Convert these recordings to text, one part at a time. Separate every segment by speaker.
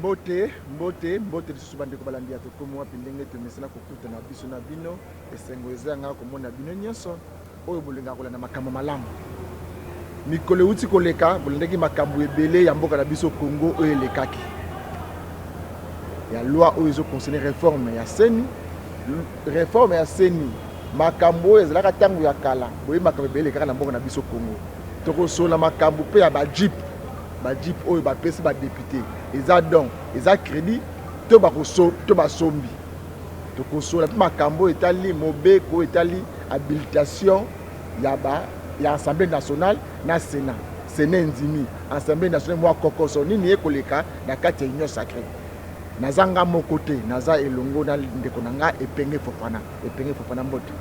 Speaker 1: mbote lisusu bandeko balandi ya tokomi wapi ndenge tomesana kokuta na biso na bino esengo eza nga komona bino nyonso oyo bolingaka kolanda makambo malamu mikolo euti koleka bolandaki makambo ebele ya mboka na biso Congo oyo elekaki ya loi oyo ezoconcerne réforme ya seni makambo oyo ezalaka ntango ya kala boye makambo ebele elekaka na mboka na biso Congo tokosola makambo mpe ya bajip oyo bapesi badepute eza don eza crédit to basombi tokosola mpe makambo etali mobeko etali habilitation ya assemblée nationale na sénat ndimi assemblée nationale mwa kokoso nini ekoleka na kati ya union sacrée naza nga moko te naza elongo na ndeko na nga epenge fofana mbote.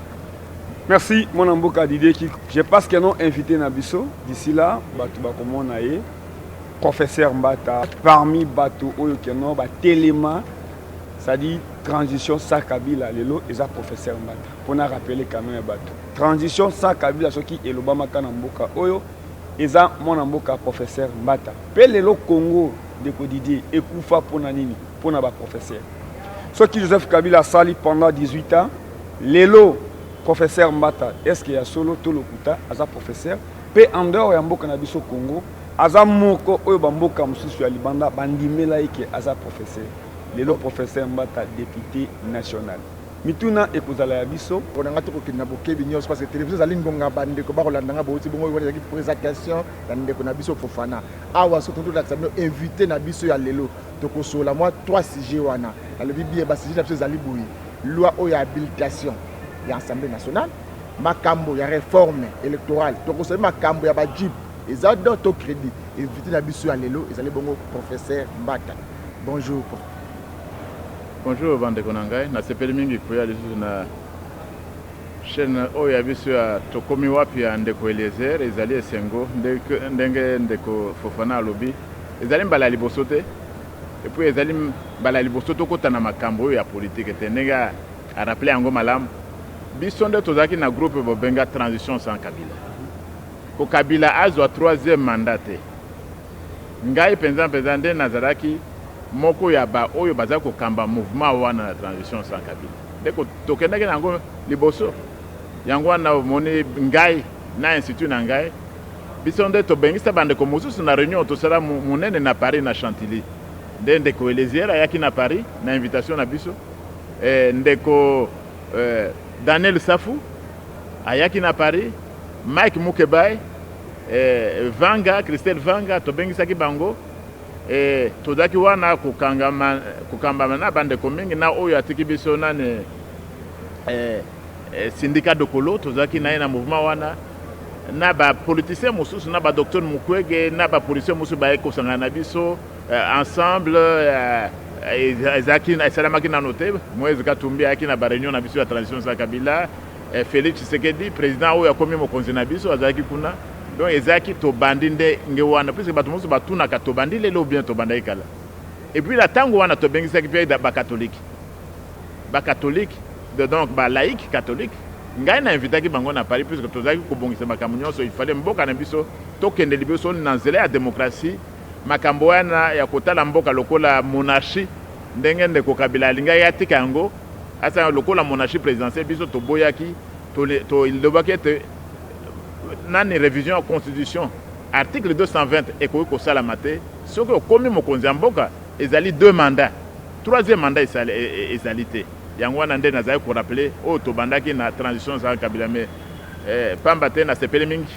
Speaker 2: Merci mon mboka Didier qui je pense que non invité na biso d'ici là batu ba komona ye professeur Mbata parmi batu oyo keno ba téléma ça dit transition sans Kabila lelo eza professeur Mbata pour na rappeler quand même batu transition sans Kabila soki elobama kana mboka oyo eza mon mboka professeur Mbata pe lelo Congo de Didier ekufa pona nini pona ba professeur soki Joseph Kabila sali pendant 18 ans lelo professeur Mbata est-ce qu'il y a solo tolokuta aza professeur pe en dehors ya mboka na biso Congo aza moko oyo bamboka mususu ya libanda bandimela eke aza professeur lelo professeur Mbata député national mituna ekozala ya biso
Speaker 1: ponanga tokokina bokebi nyonso parce que télévision ezali ngonga bandeko bakolandanga bouti bongo oyo ezalaki présentation ya ndeko na biso Fofana awa so tolakisa bino invité na biso ya lelo tokosola mwa 3 sujets wana alobi bien basujet na biso ezali boye loi oyo ya habilitation ya assemblée nationale makambo ya réforme électorale tokosola makambo ya bajip eza don to crédit invité na biso ya lelo ezali bongo professeur Mbata. Bonjour.
Speaker 3: Bonjour bandeko na ngai nasepeli mingi koya lisusu na chaîne oyo ya biso ya tokomi wapi ya ndeko Eliezer ezali esengo ndenge ndeko Fofana alobi ezali mbala ya liboso te epuis ezali mbala ya liboso tokota na makambo oyo ya politike te ndenge arappele yango malamu biso nde tozalaki na groupe bobenga transition sans Kabila ko Kabila azwa 3e mandat te ngai penza nde nazalaki moko ya ba oyo baza ko kamba mouvement wana na transition sans Kabila ndeko tokendaki nango liboso yango wana moni ngai na institut na ngai biso nde tobengisa bandeko mosusu na réunion tosala monene na Paris na Chantilly ndeko Eliezer ayaki na Paris na invitation na biso ndeko Daniel Safu ayaki na Paris Mike Mukebai Christelle Vanga tobengisaki bango tozaki wana kokambama na bandeko mingi na oyo atiki biso nane syndicat de Kolo tozaki naye na mouvement wana na ba politicien mosusu na ba docteur Mukwege na ba politicien mosusu ba ekosanga na biso ensemble ezaki esalamaki na note Moïse Katumbi ayaki na ba réunion na biso ya transition sans Kabila Félix Tshisekedi président oyo akomi mokonzi na biso azalaki kuna donc ezaki tobandi nde nge wana puisque bato mosusu batunaka tobandi lelo bien tobandaki kala et puis la tango wana tobengisaki mpe bacatholique donc balaïque catholique ngai na invitaki bango na Paris puisque tozalaki kobongisa makambo nyonso il fallait mboka na biso tokende liboso na nzela ya démocratie makambo wana ya kotala mboka lokola monarchie ndenge ndeko Kabila alingaki atika yango asa lokola monarchie présidentielle biso toboyaki tolobaki ete nani révision ya constitution article 220 ekoki kosalama te soki okomi mokonzi ya mboka ezali 2 mandats 3e mandat ezali te yango wana nde nazali korapele oyo tobandaki na transition sans Kabila me pamba te nasepeli mingi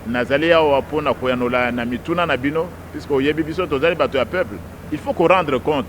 Speaker 3: nazali awa mpona koyanola na mituna na bino puisque oyebi biso tozali bato ya peuple il faut ko rendre compte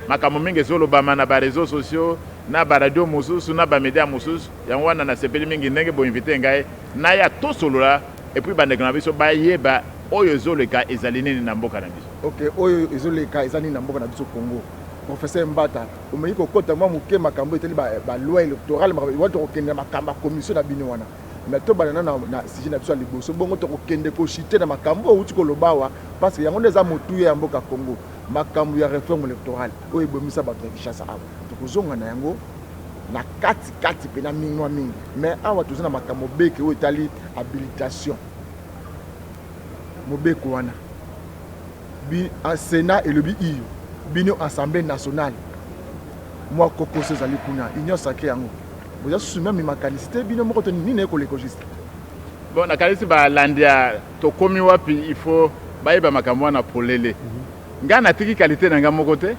Speaker 3: makambo mingi ezolobama na bareseau sociaux na baradio mosusu na bamedia mosusu yango wana nasepeli mingi ndenge boinvite ngai naya tosolola epuis bandeko na biso bayeba oyo ezoleka ezali nini na mboka na biso.
Speaker 1: Ok, oyo ezoleka ezali nini na mboka na biso Congo professeur Mbata omeyi kokota mwa moke makambo eteli ba loi électorale wato kokende makambo commission na bino wana mais to banana na sujet na biso ya liboso bongo tokokende koshite na makambo outi kolobawa parce que yango nde eza motuye ya mboka Congo makambo ya réforme électorale oyo ebomisa bato ya Kinshasa awa tokozonga na yango na kati pe na mingwa mingi mais awa toza na makambo beke oyo etali habilitation mobeko wana bi en Sénat elobi iyo bino assemblée nationale moi koko sezali kuna union sacrée yango vous avez sous même ma qualité bino moko to ni na ko l'écologiste
Speaker 3: bon na kalisi ba landia to komi wapi il faut bayeba makambo na polele nga na tiki qualité na nga moko te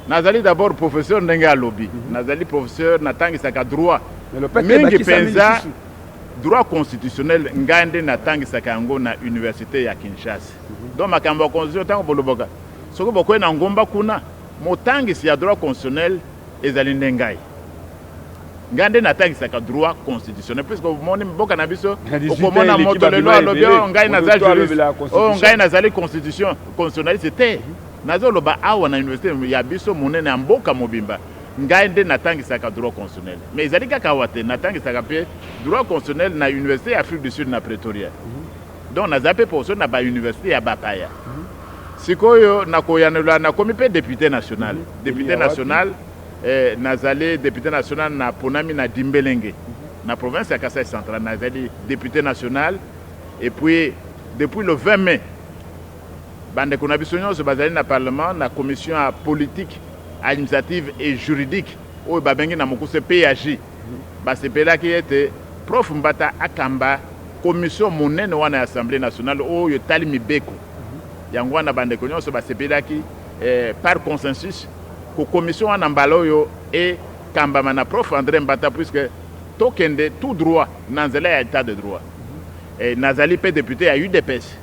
Speaker 3: nazali d'abord professeur ndenge ya lobby nazali professeur natangisaka droit mingi penza droit constitutionnel ngande natangisaka yango na université ya Kinshasa donc makambo ya constitution tango boloboka soko bokoye na ngomba kuna motangisi ya droit constitutionnel ezali ndengai ngande natangisaka droit constitutionnel puisque moni mboka na biso okomona moto lelo alobi ngai nazali juriste ngai nazali constitution constitutionnaliste te nazoloba awa na université ya biso monene ya mboka mobimba ngai nde natangisaka droit constitutionnel mais ezali kaka awa te natangisaka mpe droit constitutionnel na université ya Afrique du Sud na Pretoria donc naza mpe poso na bauniversité ya bapaya sikoyo nakoyanela nakomi mpe député national député national nazali député national na ponami na Dimbelenge na province ya Kasai Central nazali député national et puis depuis le 20 mai bande ko na biso nyonso bazali na parlement na commission à politique administrative et juridique oyo babengi na mokuse PAJ basepelaki ete prof Mbata akamba commission monene wana ya assemblée nationale oyo tali mibeko yango wana bande ko nyonso basepelaki par consensus ko commission wana mbala oyo e kambama na prof André Mbata puisque tokende tout droit na nzela ya état de droit et nazali pe député à UDPS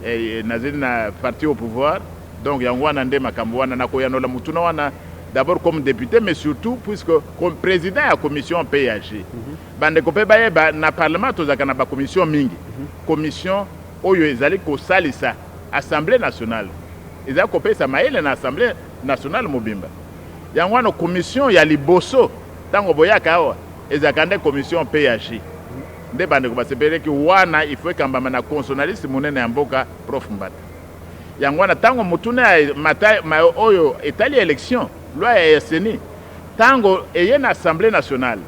Speaker 3: et nazali na parti au pouvoir donc yango wana nde makambo wana nakoyanola mutuna wana d'abord comme député mais surtout puisque comme président ya commission PAG bande ko pe bayeba na parlement tozaka na ba commission mingi commission oyo ezali ko salisa assemblée nationale ezali ko pesa maele na assemblée nationale mobimba yango wana commission ya liboso tango boyaka awa ezaka nde commission PAG nde bande ko basepeleki wana il faut kambama na constitutionnaliste monene ya mboka prof Mbata yango wana tango mutuna ma oyo etali élection loi ya SNI tango eye na assemblée nationale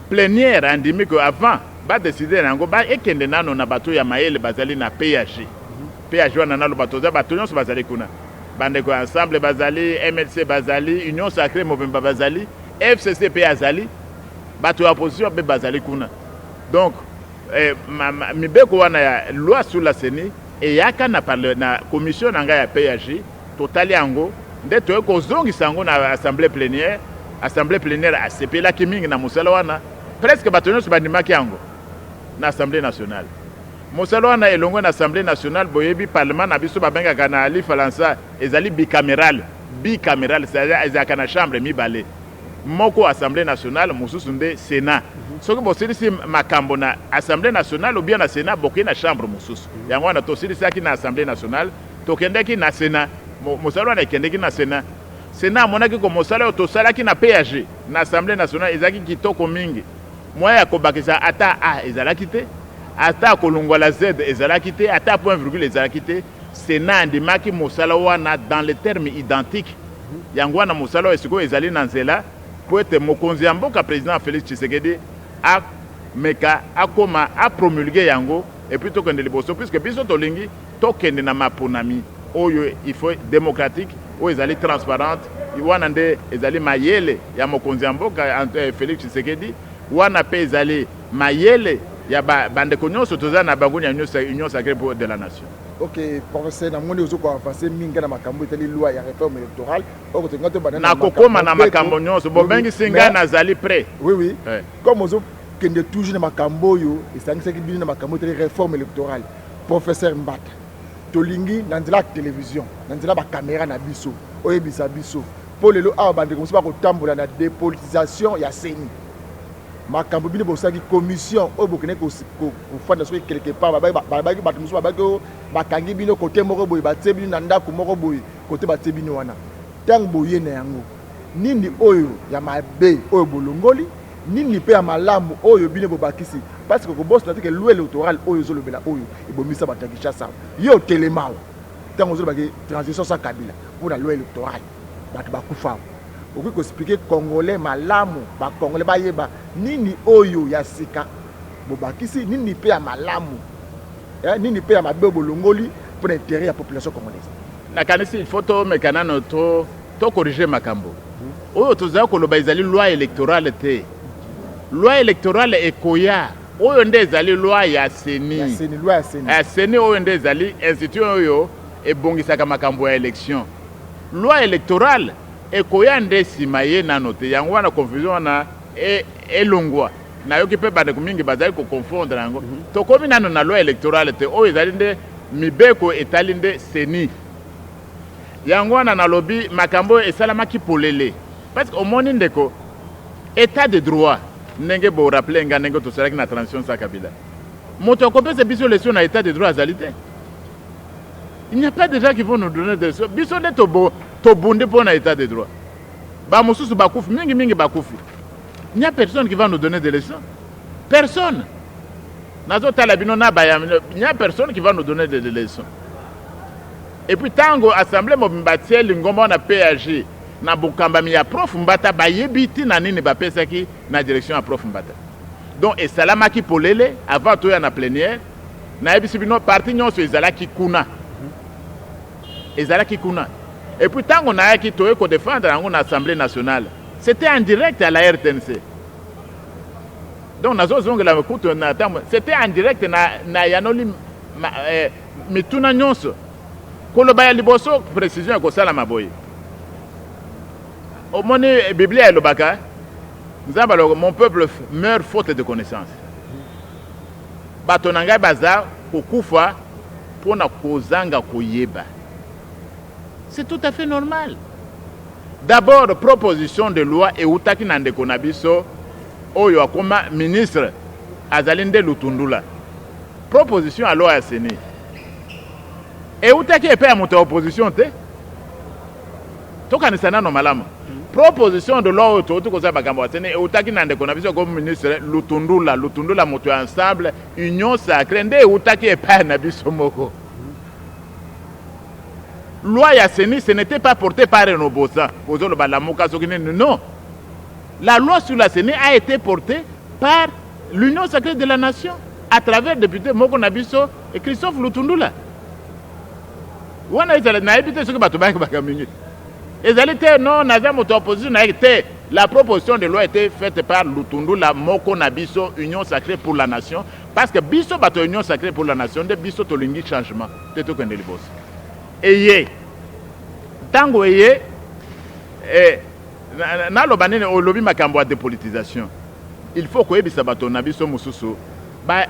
Speaker 3: plénière andimi que avant ba décider nango ba ekende nano na bato ya maele bazali na PAG PAG wana nalo bato za bato nyonso bazali kuna bande ko ensemble bazali MLC bazali union sacrée mobimba bazali FCC pe azali bato ya opposition be bazali kuna donc mibeko wana ya loi sur la CENI et yaka na parle na commission nanga ya PAG totali yango nde to ko zongisa yango na assemblée plénière a sepela kimingi na musala wana presque bato nyonso bandimaki yango na assemblée nationale musala wana elongo na assemblée nationale boyebi parlement na biso babengaka na ali falansa ezali bicaméral c'est-à-dire ezaka na chambre mibale moko assemblée nationale mosusu nde sénat soki bosilisi makambo na assemblée nationale ou bien na sénat boke na chambre mosusu yango wana tosilisaki na assemblée nationale tokendeki na sénat mosala wana ekendeki na sénat amonaki ko mosala oyo tosalaki na PAG na assemblée nationale ezalaki kitoko mingi moya ya kobakisa ata a ezalaki te ata kolongola z ezalaki te ata point virgule ezalaki te sénat andimaki mosala wana dans les termes identiques yango wana mosala oyo sikoyo ezali na nzela po ete mokonzi ya mboka président Félix Tshisekedi ameka akoma apromulgue yango et puis tokende liboso puisque biso tolingi tokende na maponami oyo il faut démocratique oyo ezali transparente wana nde ezali mayele ya mokonzi ya mboka Félix Tshisekedi wana pe ezali mayele ya bandeko nyonso toza na bango ya union sacrée de la nation.
Speaker 1: Ok, professeur, na moni ozo ko avancer minga na makambo etali loi ya réforme électorale oko tenga to banana
Speaker 3: na kokoma na makambo nyonso bobengi singa nazali prêt.
Speaker 1: Oui comme ozo kende toujours na makambo yo esangisaki bino na makambo etali réforme électorale professeur Mbata tolingi na nzela télévision na nzela ba caméra na biso oyebisa biso po lelo awa bande ko ko tambola na dépolitisation ya CENI makambo bino bosaki commission oyo bokene ko fanda soki quelque part babaki bato mosusu babaki bakangi bino kote moko boye batie bino na ndako moko boye kote batie bino wana ntango boye na yango nini oyo ya mabe oyo bolongoli nini pe ya malamu oyo bino bobakisi parce que kobosa natike loi électorale oyo ezolobela oyo ebomisa bato ya Kinshasa yo telemao ntango ozolobaki transition sans Kabila mpona loi électorale bato bakufa okoki koexplike congolais malamu bacongolais bayeba nini oyo ya sika bobakisi nini pe ya malamu nini pe ya mabe bolongoli pour l'intérêt ya population congolaise.
Speaker 3: nakanisi il faut tomekana no to corriger makambo oyo tozala koloba ezali loi électorale te. Loi électorale ekoya oyo nde ezali loi ya seni. Seni oyo nde ezali institution oyo ebongisaka makambo ya élection. Loi électorale ekoya nde nsima ye nano te yango wana confusion wana elongwa nayoki mpe bandeko mingi bazali koconfondre yango tokomi nano na loi électorale te oyo ezali nde mibeko etali nde seni yango wana nalobi makambo esalamaki polele parce que omoni ndeko état de droit ndenge borappele nga ndenge tosalaki na transition sa Kabila moto akopesa biso lesion na état de droit azali te. Il n'y a pas de gens qui vont nous donner des leçons. Biso nde tobundi pour un état de droit. Ba mususu bakufi mingi bakufi. Il n'y a personne qui va nous donner des leçons. Personne. Nazo talabino na bayam. Il n'y a personne qui va nous donner des leçons. Et puis tango assemblée mobimbatie lingomba na PAG na bokamba mi ya prof mbata bayebiti na nini bapesaki na direction ya prof mbata. Donc et salamaki polele avant to ya na plénière na ebisi bino parti nyonso ezalaki kuna. Ezalaki kuna. Et puis tant qu'on a qui toé ko défendre en Assemblée nationale, c'était en direct à la RTNC. Donc nazo zonga la écoute c'était en direct na yanoli mituna nyonso. Koloba ya liboso précision ko sala maboy. Au moni Bible ya lobaka, nzamba mon peuple meurt faute de connaissance. Batonanga baza kokufa pona kozanga koyeba. C'est tout à fait normal. D'abord, proposition de loi et outaki nandeko nabiso oyo akoma ministre Azalinde Lutundula. Proposition à loi à Séné. Et outaki epe ya moto opposition te. Toka nisana no malamu. Proposition de loi oyo to koza bakambo à Séné et outaki nandeko nabiso comme ministre Lutundula moto ensemble union sacrée nde outaki epe na biso moko. Loi Yasseni, ce n'était pas porté par Renobosa. Non. La loi sur la CENI a été portée par l'Union sacrée de la nation à travers le député Moko Nabiso et Christophe Lutundula. La proposition de loi a été faite par Lutundula Moko Nabiso, Union sacrée pour la nation, parce que Biso bato Union sacrée pour la nation, de Biso tolingi changement. Eye tango eye na lobanene o lobi makambo de politisation. Il faut que ebisa bato na biso mususu ba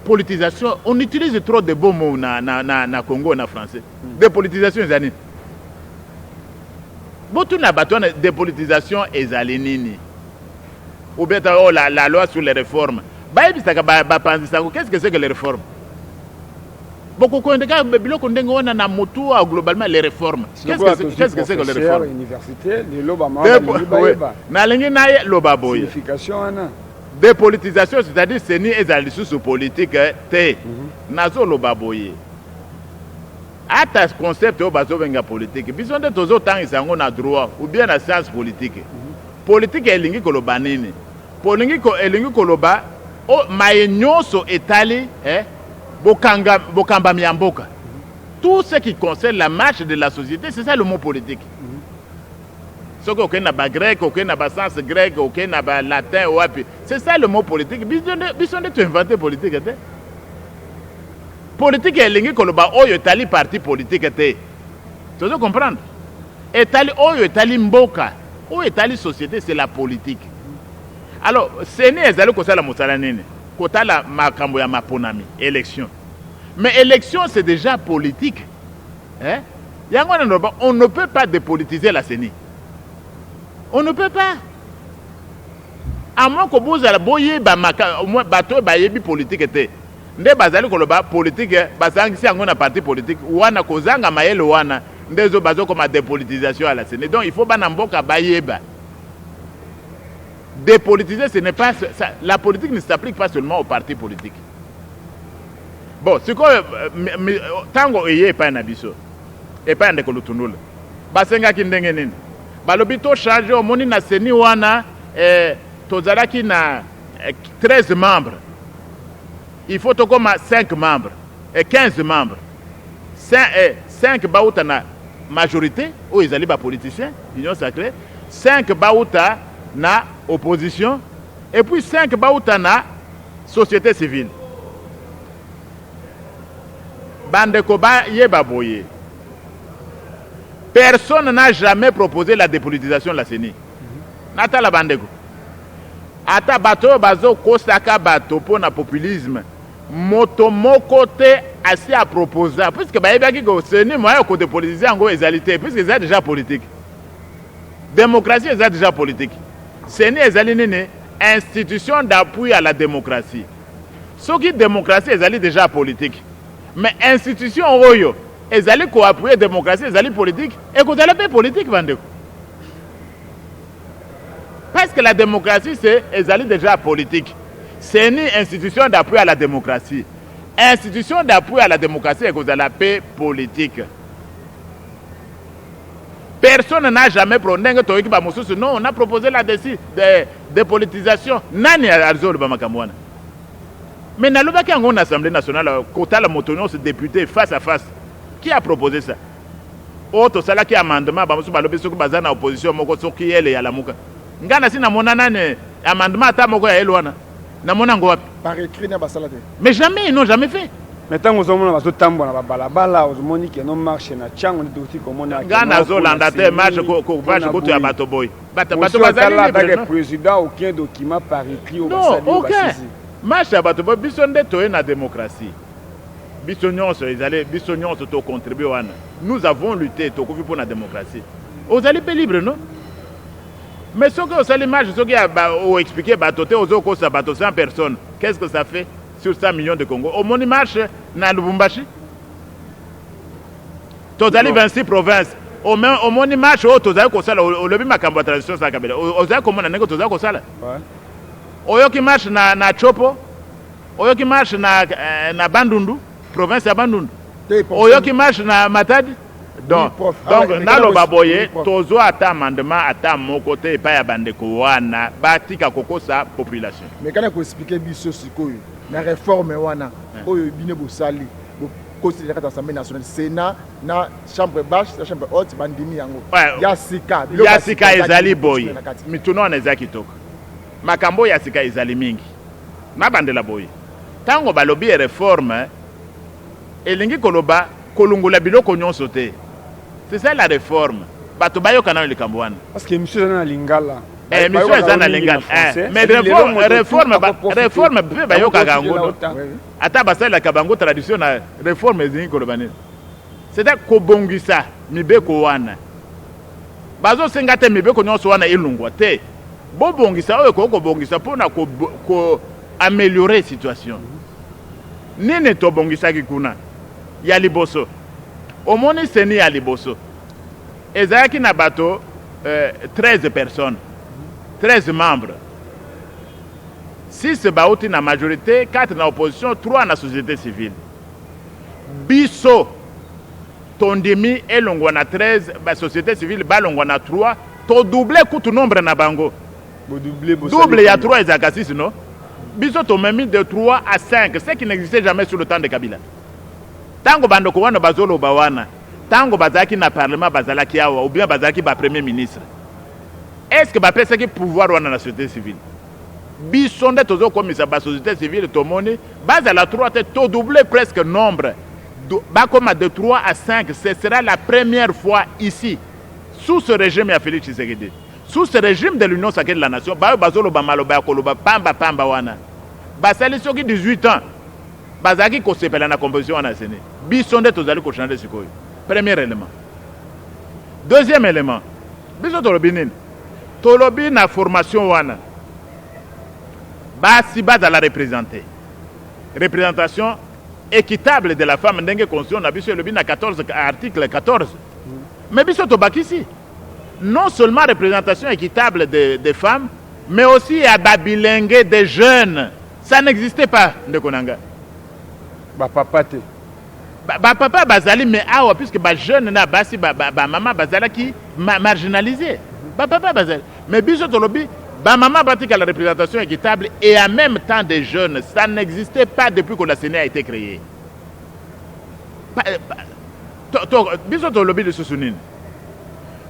Speaker 3: politisation on utilise trop de beaux mots na Congo na français. Dépolitisation ezani. Botu na bato na dépolitisation ezali nini? Ou bien la loi sur les réformes. Ba ebisa ka ba panzisa qu'est-ce que c'est que les réformes? Beaucoup de gens ont globalement les réformes. Qu'est-ce que c'est que les réformes? Dépolitisation, c'est-à-dire que ni les sous politique nazo lobaboye. Ata concept au bazo venga politique. Bison de tozo temps ils ont na droit ou bien la science politique. Politique elingi koloba nini? Politique elingi koloba o mayenyoso etali Bokamba Miamboka. Tout ce qui concerne la marche de la société, c'est ça le mot politique. Ce qu'on a grec, aucun a sens grec, aucun a latin, c'est ça le mot politique. Bison de inventer politique. Politique est l'ingé koloba oyo etali parti politique. Tu dois comprendre. Etali oyo etali mboka, oyo etali société, c'est la politique. Alors, c'est né ezali ko sala mosala nini? Kotala makambo ya maponami, élection. Mais élection, c'est déjà politique. Hein? On ne peut pas dépolitiser la CENI. On ne peut pas. À moins que vous ayez boyé, bateau, bayebi politique était. Nde bazali koloba politique, bazangi si angona parti politique, wana kozanga mayele wana, ndezo bazo comme dépolitisation à la CENI. Donc il faut banamboka bayeba. Dépolitiser, ce n'est pas ça. La politique ne s'applique pas seulement aux partis politiques. Bon, c'est quoi tango eye pas na biso et pas ndeko Lutundula. Basenga ki ndenge nini? Balobi to changer au moni na CENI wana tozalaki na 13 membres. Il faut to comme 5 membres et 15 membres. 5 bauta majorité oyo ezali bapoliticien union sacrée, 5 bauta na opposition et puis 5 bauta na société civile. Bandeko bayeba boye, personne n'a jamais proposé la dépolitisation de la CENI. Nata la bandeko ata bato bazo kosaka bato pour na populisme moto moko te asi à proposer, puisque bayebaki ko CENI moyen ko dépolitiser yango ezalité, puisque c'est déjà politique. Démocratie est déjà politique. CENI ezali nini institution d'appui à la démocratie. Ce qui démocratie ezali déjà politique. Mais institution oyo ezali ko appuyer démocratie ezali politique et ko zala pe politique bandeko. Parce que la démocratie c'est ezali déjà politique. C'est une institution d'appui à la démocratie. Institution d'appui à la démocratie et ko zala pe politique. Personne n'a jamais proposé non, on a proposé la dépolitisation. Nani alzo ba makamwana. Mais dans l'Assemblée nationale, quota la motonon se député face à face. Qui a proposé ça? Autre ça là qui amendement, bamusu balobi soki bazana opposition moko soki ele ya lamuka. Ngana si na mona nane amendement ata moko ya elwana. Na mona ngo wapi?
Speaker 1: Par écrit na basala te.
Speaker 3: Mais jamais, ils n'ont jamais fait.
Speaker 2: Maintenant vous avez bazo tambola na balabala, vous moni que non marche na chango ni tuti comme on a.
Speaker 3: Ngana zo landate marche ko marche ko to ya bato boy. Bato bazali
Speaker 2: libre. Président aucun document par écrit au
Speaker 3: basali. Non, aucun. Marche à bato biso nde toye na démocratie. Biso nyonso ezali biso nyonso to contribuer wana. Nous avons lutté to kofi pour la démocratie. Ozali pe libre non? Mais ce que osali marche ce qui a expliqué bato te ozo ko sa bato 100 personnes. Qu'est-ce que ça fait sur 100 millions de Congo? Au moni marche na Lubumbashi. Tozali 26 provinces. Au moni marche o tozali ko sala o lobi makambo tradition sa kabela. Ozali ko mona nego tozali ko sala. Ouais. Oyo qui marche na Chopo, oyo qui marche na Bandundu, province ya Bandundu. Oyo qui marche na Matadi. Donc nalo baboye tozo ata amendement ata mon côté pa ya bandeko wana batika kokosa population.
Speaker 1: Mais quand on expliquer biso sikoyo na réforme wana oyo bine bosali considéré dans l'Assemblée nationale, Sénat, na chambre basse, la chambre haute, bandimi yango.
Speaker 3: Ya sika ezali boy. Mituno aneza kitoko. Makambo ya sika ezali mingi. Na bandela boy. Tango balobi réforme elingi koloba kolungola biloko nyonso te. C'est ça la réforme. Bato bayo kana le kambwana.
Speaker 2: Parce que monsieur na lingala.
Speaker 3: Monsieur ezana lingala. Mais réforme pe bayo kagango. Ata basala kabango tradition na réforme ezingi kolobani. C'est-à-dire kobongisa mibeko wana. Bazo sengate mibeko nyonso wana ilungwa te. Bobongisa oyo ko bongisa pona ko améliorer situation. Nene to bongisa kikuna ya liboso. Omoni seni ya liboso. Ezaki na bato 13 personnes. 13 membres. 6 bauti na majorité, 4 na opposition, 3 na société civile. Biso tondimi elongwa na 13, ba société civile balongwa na 3, to double kutu nombre na bango. Double ya 3 ezaka 6 non? Biso to memi de 3 à 5, ce qui n'existait jamais sur le temps de Kabila. Tango bandoko wana bazolo bawana, tango bazaki na parlement bazalaki awa ou bien bazaki ba premier ministre. Est-ce que ba pesa ki pouvoir wana na société civile? Bisonde tozo komisa ba société civile to moni, bazala 3 te to doubler presque nombre. Ba comme de 3 à 5, ce sera la première fois ici sous ce régime ya Félix Tshisekedi. Sous ce régime de l'Union sacrée de la nation, ba bazolo ba maloba koloba pamba wana. Ba sali soki 18 ans. Bazaki ko sepela na composition wana sene. Bisonde tozali ko changer sikoyo. Premier élément. Deuxième élément. Biso tolobi nini? Tolobi na formation wana. Basi bazala représenter. Représentation équitable de la femme ndenge constitution na biso lobi na 14 article 14. Mais biso tobaki ici. Non seulement représentation équitable des femmes, mais aussi à babilingue des jeunes. Ça n'existait pas ndekonanga.
Speaker 2: Papa te.
Speaker 3: Papa bazali mais awa puisque ba jeune na basi ba maman bazala qui marginalisé. Papa bazali. Mais biso tolobi ba maman pratique la représentation équitable et en même temps des jeunes, ça n'existait pas depuis que la CENI a été créée. biso tolobi lisusu nini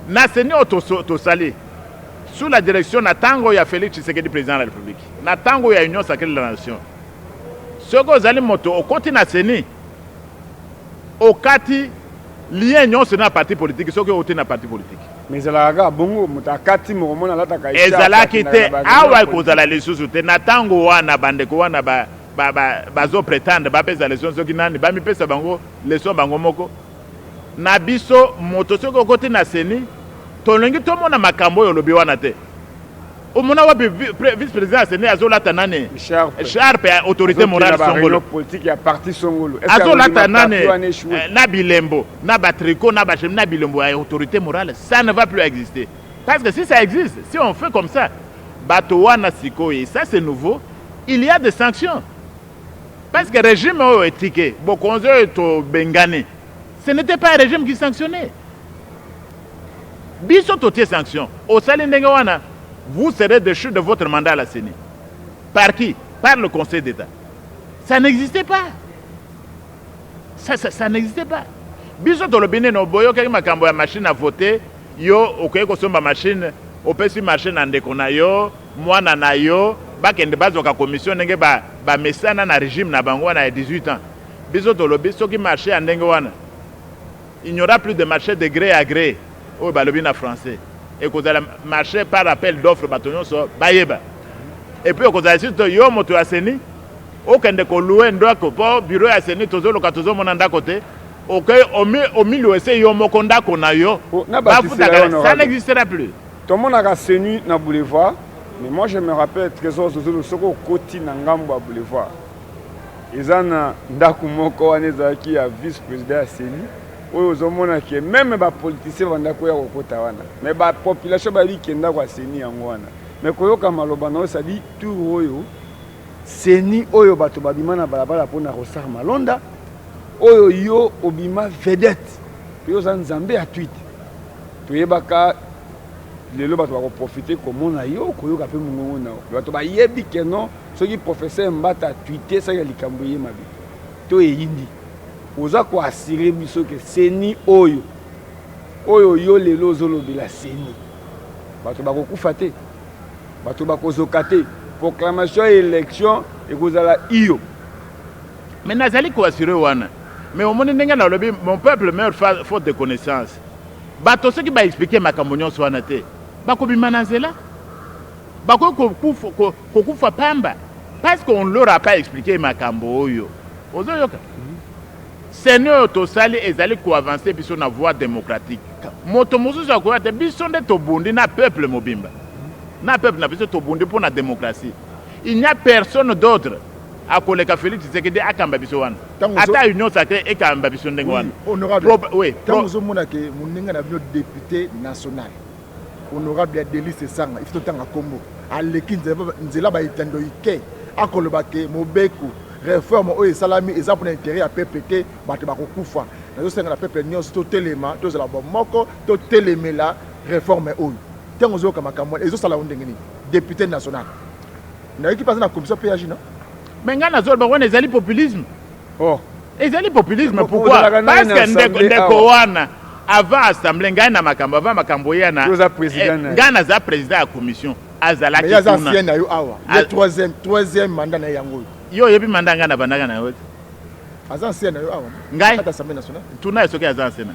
Speaker 3: na seni oyo tosali sous la direction na ntango ya Félix Tshisekedi président de la République na ntango ya Union sacrée de la nation soki ozali moto okoti na seni okati lien nyonso na parti politique soki oti na parti politique
Speaker 2: mais ezalaka bongo moto akati mokomona alataka
Speaker 3: ezalaki te awa ekozala lisusu te na ntango wana bandeko wana bazoprétendre bapesa leson soki nani bamipesa bango leson bango moko na biso moto soki okoti na seni tolingi tomona makambo oyo olobi wana te omona wapi vice président seni azolata nani sharpe ya autorité morale songolo
Speaker 2: politique ya parti songolo
Speaker 3: azolata nani na bilembo na batricot na bachem na bilembo ya autorité morale ça ne va plus exister parce que si ça existe si on fait comme ça bato wana sikoye ça c'est nouveau il y a des sanctions parce que le régime oyo étiqué bokonzi oyo tobengani ce n'était pas un régime qui sanctionnait biso totie sanction osali ndenge wana vous serez déchu de votre mandat à la CENI. Par qui? Par le Conseil d'État. Ça n'existait pas. Ça n'existait pas. Biso tolobine no boyo kaki makambo ya machine à voter yo okoye kosomba machine opesi machine andeko na yo mwana na yo bakende bazoka commission ndenge ba mesana na régime na bango wana ya 18 ans. Biso tolobi soki marché ya ndenge wana il n'y aura plus de marché de gré à gré au balobi na français. Et qu'on a marché par appel d'offres bâtonnons sur Bayeba. Et puis qu'on a dit yo moto aseni aucun de louer ndako pour bureau aseni tozo lo katozo monanda côté OK au milieu c'est yo mokonda kona yo ça n'existera plus.
Speaker 2: Tout le monde a aseni na boulevard mais moi je me rappelle trésor tozo soko koti na ngambo à boulevard. Ezana ndako moko aneza ki a vice président aseni oyo ozomona ke même ba politicien bandako ya kokota wana mais ba population ba likenda kwa seni yango wana mais koyoka maloba na osali tout oyo seni oyo bato babima na balabala pona kosar malonda oyo yo obima vedette yo za nzambe ya tweet toyebaka lelo bato ba profiter komona yo koyoka pe mungongo na bato ba yebi ke non soki professeur Mbata tweeter ça ya likambo ye mabi to eyindi oza ko assurer biso ke seni oyo yo lelo zolobela seni bato bakokufa te bato bakozoka te proclamation et élection ekozala iyo
Speaker 3: mais nazali ko assurer wana mais au monde ndenge na lobi mon peuple meurt faute de connaissance bato soki ba expliquer makambo nyonso wana te bakobima na nzela bakokufa pamba parce qu'on leur a pas expliqué makambo oyo ozoyoka seni oyo tosali ezali koavancer biso na voie démocratique moto mosusu akoya te biso nde tobundi na peuple mobimba na peuple na biso tobundi mpo na démocratie il n'y a personne d'autre akoleka Félix Tshisekedi akamba biso wana ata union sacrée ekamba biso ndenge wana
Speaker 1: honorable tant ozomona ke moninga na bino député national honorable ya Délice Sanga ifito tanga kombo aleki nzela ba itando ike akoloba ke mobeku réforme oyo esalami eza mpona intérêt ya peuple te bato bakokufa nazosenga na peuple nyonso totelema tozala bomoko totelemela réforme oyo ntango ozoyoka makambo wana ezosala ngo ndenge nini député national nayoki mpenza na commission PAJ non
Speaker 3: mais ngai nazoloba wana ezali populisme ezali populisme pourquoi parce que ndeko wana avant assemblée ngai na makambo avant makambo yana ngai naza président ya commission azalaki
Speaker 1: kuna mais aza ancien na yo awa le troisième mandat na yango
Speaker 3: yo yebi mandat ngai na bandaka na yo
Speaker 1: aza ancien na yo awa
Speaker 3: ngai
Speaker 1: ata assemblée nationale
Speaker 3: tuna soki aza ancien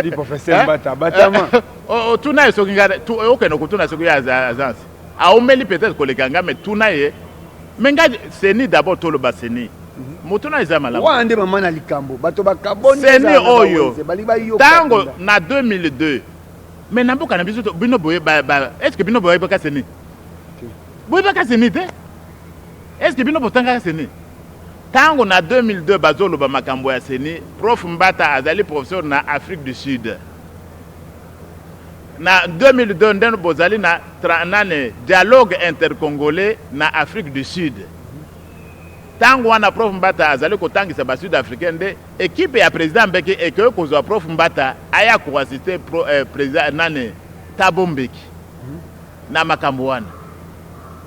Speaker 2: dit professeur Mbata batama
Speaker 3: tuna soki ngai okeno kutuna soki aza ancien aomeli peut-être koleka ngai mais tuna ye mais ngai seni d'abord toloba seni motuna eza malamu
Speaker 2: wande mama na likambo bato bakaboni
Speaker 3: seni oyo tango na 2002 mais na mboka na biso bino boye est-ce que bino boye baka seni boye baka seni te est-ce que bino botanga seni tango na 2002 bazoloba makambo ya seni prof Mbata azali professeur na Afrique du Sud na 2002 ndeno bozali na nane dialogue intercongolais na Afrique du Sud tango wana prof Mbata azali kotangisa ba sud africain de équipe ya président Mbeki eke kozwa prof Mbata aya kuasiste président nane Thabo Mbeki na makambo wana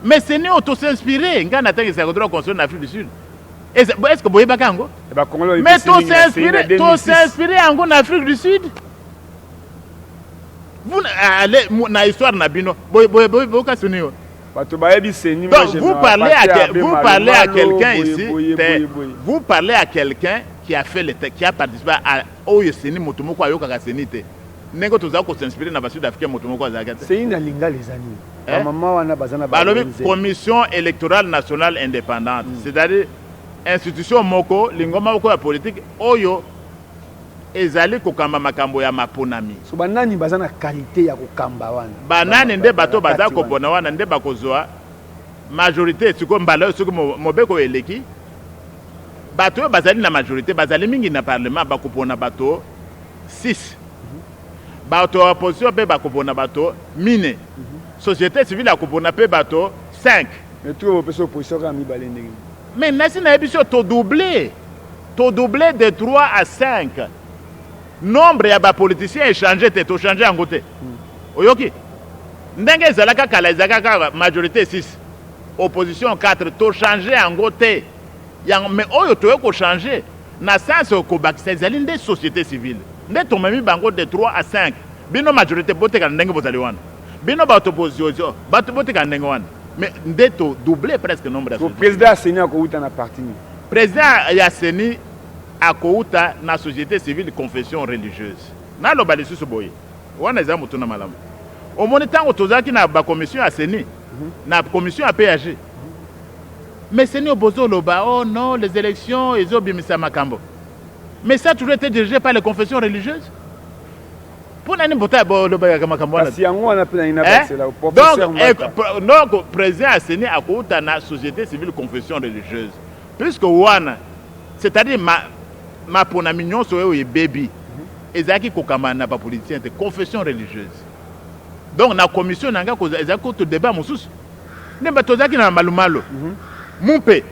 Speaker 3: mais seni auto s'inspirer ngana tangisa kodro construire na Afrique du Sud Est-ce que boye bakango? Mais tout s'inspirer en Afrique du Sud. Vous allez na histoire na bino. Boye kasuni. Donc vous parlez à quelqu'un ici, vous parlez à quelqu'un qui a fait qui a participé à Oyeseni Motomoko Ayoka Senite. Nengo toza ko s'inspirer na Sud Africain Motomoko Azakate.
Speaker 2: C'est une linga les amis. Maman wana bazana ba.
Speaker 3: Commission électorale nationale indépendante, c'est-à-dire institution moko lingoma moko ya politique oyo ezali kokamba makambo ya maponami.
Speaker 2: So banani bazana qualité ya kokamba wana.
Speaker 3: Banani nde bato baza kopona wana nde bakozwa majorité siko mbala siko mobeko eleki. Bato bazali na majorité bazali mingi na parlement bakopona bato 6. Bato opposition pe bakopona bato mine. Société civile akopona pe bato 5.
Speaker 2: Mais tout opposition ka mi balende.
Speaker 3: Mais nasi na ebiso to doubler de 3 à 5. Nombre ya ba politiciens échangé te to changer en côté. Oyoki. Ndenge zalaka kala ezaka majorité 6. Opposition 4 to changer en côté. Mais oyo to ko changer na sens ko bakisa zali nde société civile. Nde to memi bango de 3 à 5. Bino majorité bote ka ndenge bozali wana. Bino ba opposition bato bote ka ndenge wana. Mais nde to doubler presque nombre de.
Speaker 2: Le président Asseni a kouta na parti ni.
Speaker 3: Président Asseni a kouta na société civile de confession religieuse. Na lo bali susu boye. Wana za mutu na malamu. Au moni tango tozaki na ba commission Asseni na commission APAG. Mais c'est nous bozo loba oh non les élections ils ont bimisa makambo. Mais ça toujours été dirigé par les confessions religieuses. Pour nani bota loba makambo na.
Speaker 2: Si yango wana pe na passé là professeur.
Speaker 3: Donc président Asseni a kouta na société civile confession religieuse. Puisque wana c'est-à-dire ma pona mignon so e baby ezaki kokamba na ba politicien de confession religieuse. Donc na commission nanga ko ezaki to débat mususu. Nemba tozaki na malumalo. Mumpe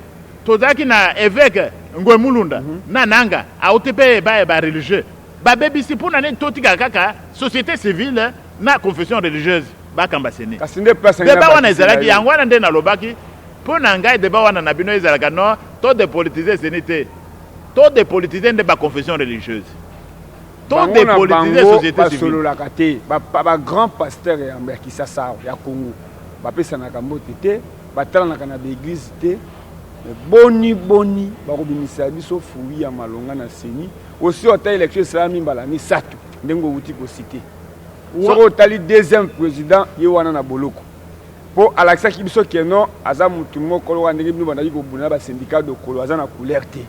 Speaker 3: tozaki na évêque Ngoy Mulunda na nanga a OTP ba religieux. Ba baby si pour nani totika kaka société civile na confession religieuse ba kambaseni.
Speaker 2: Kasinde place
Speaker 3: débat wana ezalaki yango wana nde na lobaki pour nanga débat wana na bino ezalaka non to de politiser senité. To de politiser nde ba confession religieuse. To de politiser société civile.
Speaker 2: Solo la kate ba grand pasteur ya Kisasa ya Congo. Ba pesa na kambote te batala na kana l'église te boni bakobimisa biso fuyi ya malonga na seni aussi ota élection islami mbala ni satu ndengo wuti ko cité soko tali deuxième président ye wana na boloko po alaksaki biso keno aza mutu moko lo ndenge bino bandaki ko buna ba syndicat de kolo aza na couleur te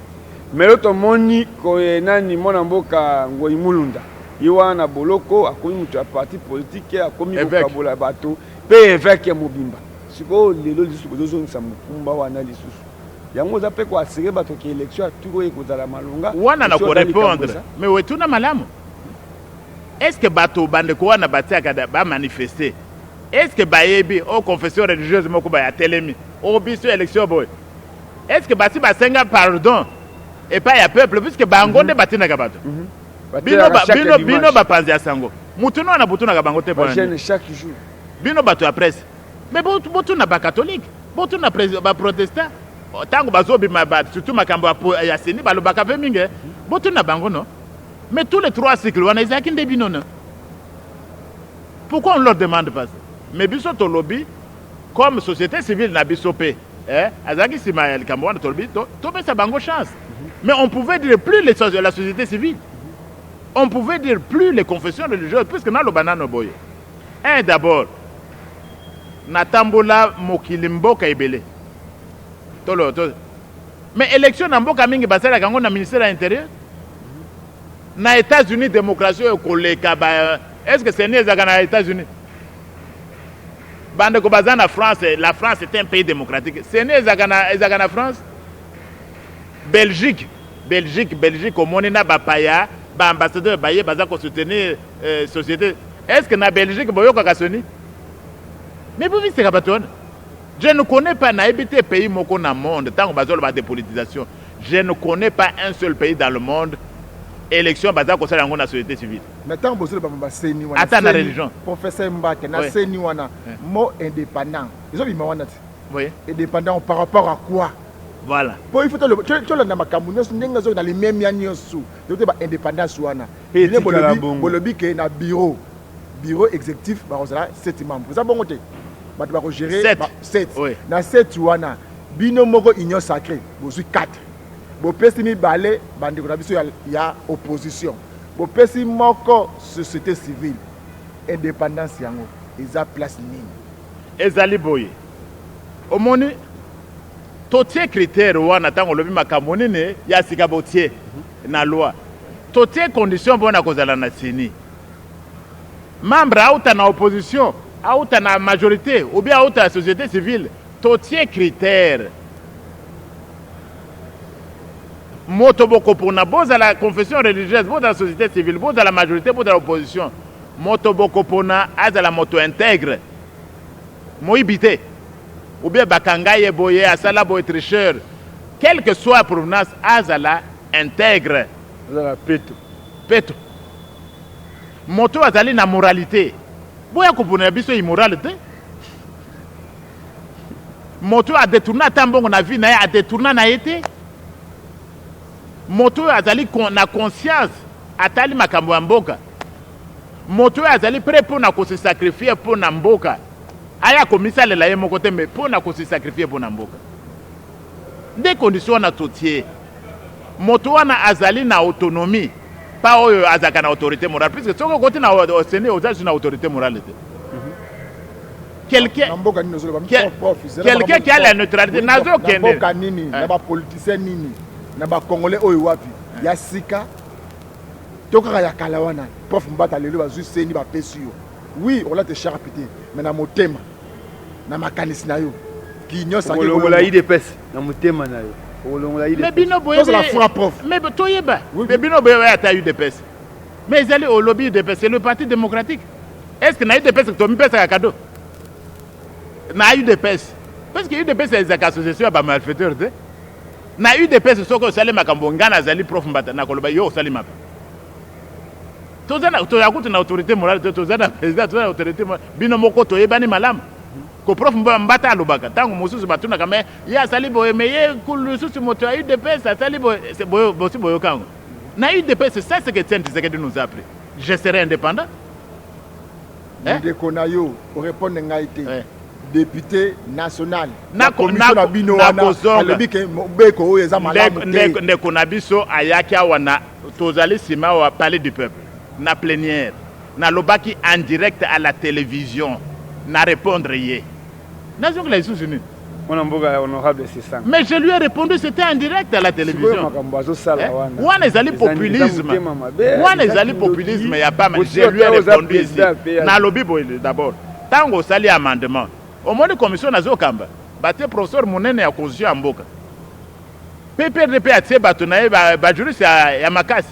Speaker 2: mais l'autre moni ko nani mona mboka Ngoy Mulunda ye wana na boloko akomi mutu ya parti politique akomi ko kabola bato pe évêque ya Mobimba siko lelo lisusu kozozongisa mukumba wana lisusu yango za pe ko asire bato ki élection aturo ekozala malonga
Speaker 3: wana na ko répondre mais wetuna malamu est-ce que bato bande ko wana batiaka ba manifester est-ce que bayebi au confession religieuse moko ba ya telemi au biso élection boy est-ce que bati ba senga pardon et pas ya peuple puisque bango nde batina ka bato bino ba panzi ya sango mutuno na butuna ka bango te
Speaker 2: ba jeune chaque jour
Speaker 3: bino bato ya presse. Mais botu na ba catholique, botu na ba protestant. Tango bazobi surtout makambo ya Asseni balobaka pe mingi. Botu na bango non. Mais tous les 3 cycles wana ezaki ndebino non. Pourquoi on leur demande pas ça? Mais biso to lobby comme société civile na biso pe, azaki simael kambo wana to lobby to pesa bango chance. Mais on pouvait dire plus la société civile. On pouvait dire plus les confessions religieuses puisque na lo banano boye. D'abord natambola mokili mboka ebele tolo mais élection na mboka mingi basala kango na ministère de l'intérieur na États-Unis démocratie koleka ba est-ce que c'est né na États-Unis bande ko bazana France la France est un pays démocratique c'est né na France Belgique au monena ba paya ba ambassadeur baye baza ko soutenir société est-ce que na Belgique boyoka kasoni. Mais vous savez, je ne connais pas n'habité pays moko na monde tant que bazol ba dépolitisation. Je ne connais pas un seul pays dans le monde élection baza ko sala ngona société civile.
Speaker 1: Mais tant bosole ba seni wana.
Speaker 3: Ata na religion.
Speaker 1: Professeur Mbake na seni wana mot indépendant. Ils ont bima wana.
Speaker 3: Oui.
Speaker 1: Indépendant par rapport à quoi?
Speaker 3: Voilà.
Speaker 1: Pour il faut que le Namakamounos n'engageons dans les mêmes yannions sous. Donc il indépendance ouana.
Speaker 2: Et
Speaker 1: il bolobi que na bureau exécutif bah on sera 7 membres. Ça bon côté. Bah tu vas gérer 7.
Speaker 3: Oui.
Speaker 1: Na 7 ouana bino moko union sacrée. Vous suis 4. Bo pesi balé bandi ko na biso ya opposition. Bo pesi moko société civile. Indépendance yango eza place nini.
Speaker 3: Ezali boye. Omoni totie critère wana tango lobi makambo nini ya sika botie na loi. Totie condition bona kozala na sini. Membre auta na opposition, auta na majorité ou bien auta na société civile, totie critère. Moto boko pona boza la confession religieuse, boza la société civile, boza la majorité, boza l'opposition. Moto boko pona azala moto intègre. Moibité. Ou bien bakangaye boye asala boye tricheur. Quelle que soit la provenance, azala intègre.
Speaker 2: Azala peto.
Speaker 3: Peto. Moto azali na moralité. Boya kupona biso immoralité. Moto a détourné tambongo na vie na a détourné na été. Moto azali na conscience atali makambo ya mboka. Moto azali prêt pour na ko se sacrifier pour na mboka. Aya komisa lela ye moko te mais pour na ko se sacrifier pour na mboka. Des conditions na totier. Moto wana azali na autonomie. Pas oyo azaka na autorité morale puisque soko côté na Séné ozaji na autorité morale te. Quelqu'un qui a la neutralité nazo kende.
Speaker 1: Mboka nini na ba politicien nini na ba congolais oyo wapi ya sika toka ya kalawana prof mbata lelo bazu seni ba pesio. Oui, on l'a te charpité mais na motema na makanisi na yo ki nyosa ke
Speaker 2: ko la IDPS na motema na yo.
Speaker 3: Mais bino boye
Speaker 1: la foi prof.
Speaker 3: Mais toyeba. Mais bino boye ata UDPS. Mais ils allaient au lobby UDPS, c'est le parti démocratique. Est-ce que na UDPS to mi pesa cadeau? Na UDPS. Parce que UDPS c'est des associations ba malfaiteurs te. Na UDPS soko sale makambo ngana zali prof mbata na koloba yo sali mapa. Tozana to yakutu na autorité morale tozana président tozana autorité morale bino moko toyeba ni malamu. Ko prof mbata alobaka tango mosusu batuna kama ya sali boye meye kulususu moto ya UDPS sali boye c'est boye bosi boye kango. Na UDPS c'est ça ce que tient ce que nous a appris. Je serai indépendant.
Speaker 1: Ndeko na yo pour répondre ngaité. Député national
Speaker 3: na
Speaker 1: commission na bino wana alobi ke mbeko oyo eza malamu te
Speaker 3: ndeko na biso ayaki wana tozali sima wa palais du peuple na plénière na lobaki en direct à la télévision na répondre yé nation les États-Unis
Speaker 2: on mboka honorable c'est ça
Speaker 3: mais je lui ai répondu c'était en direct à la télévision wana ezali populisme wana ezali populisme ya pas je lui ai répondu ici na lobi boy d'abord tango sali amendement au moins de commission nazo kamba baté professeur monene ya constitution ya mboka PPRDP atie bato na ba juriste ya makasi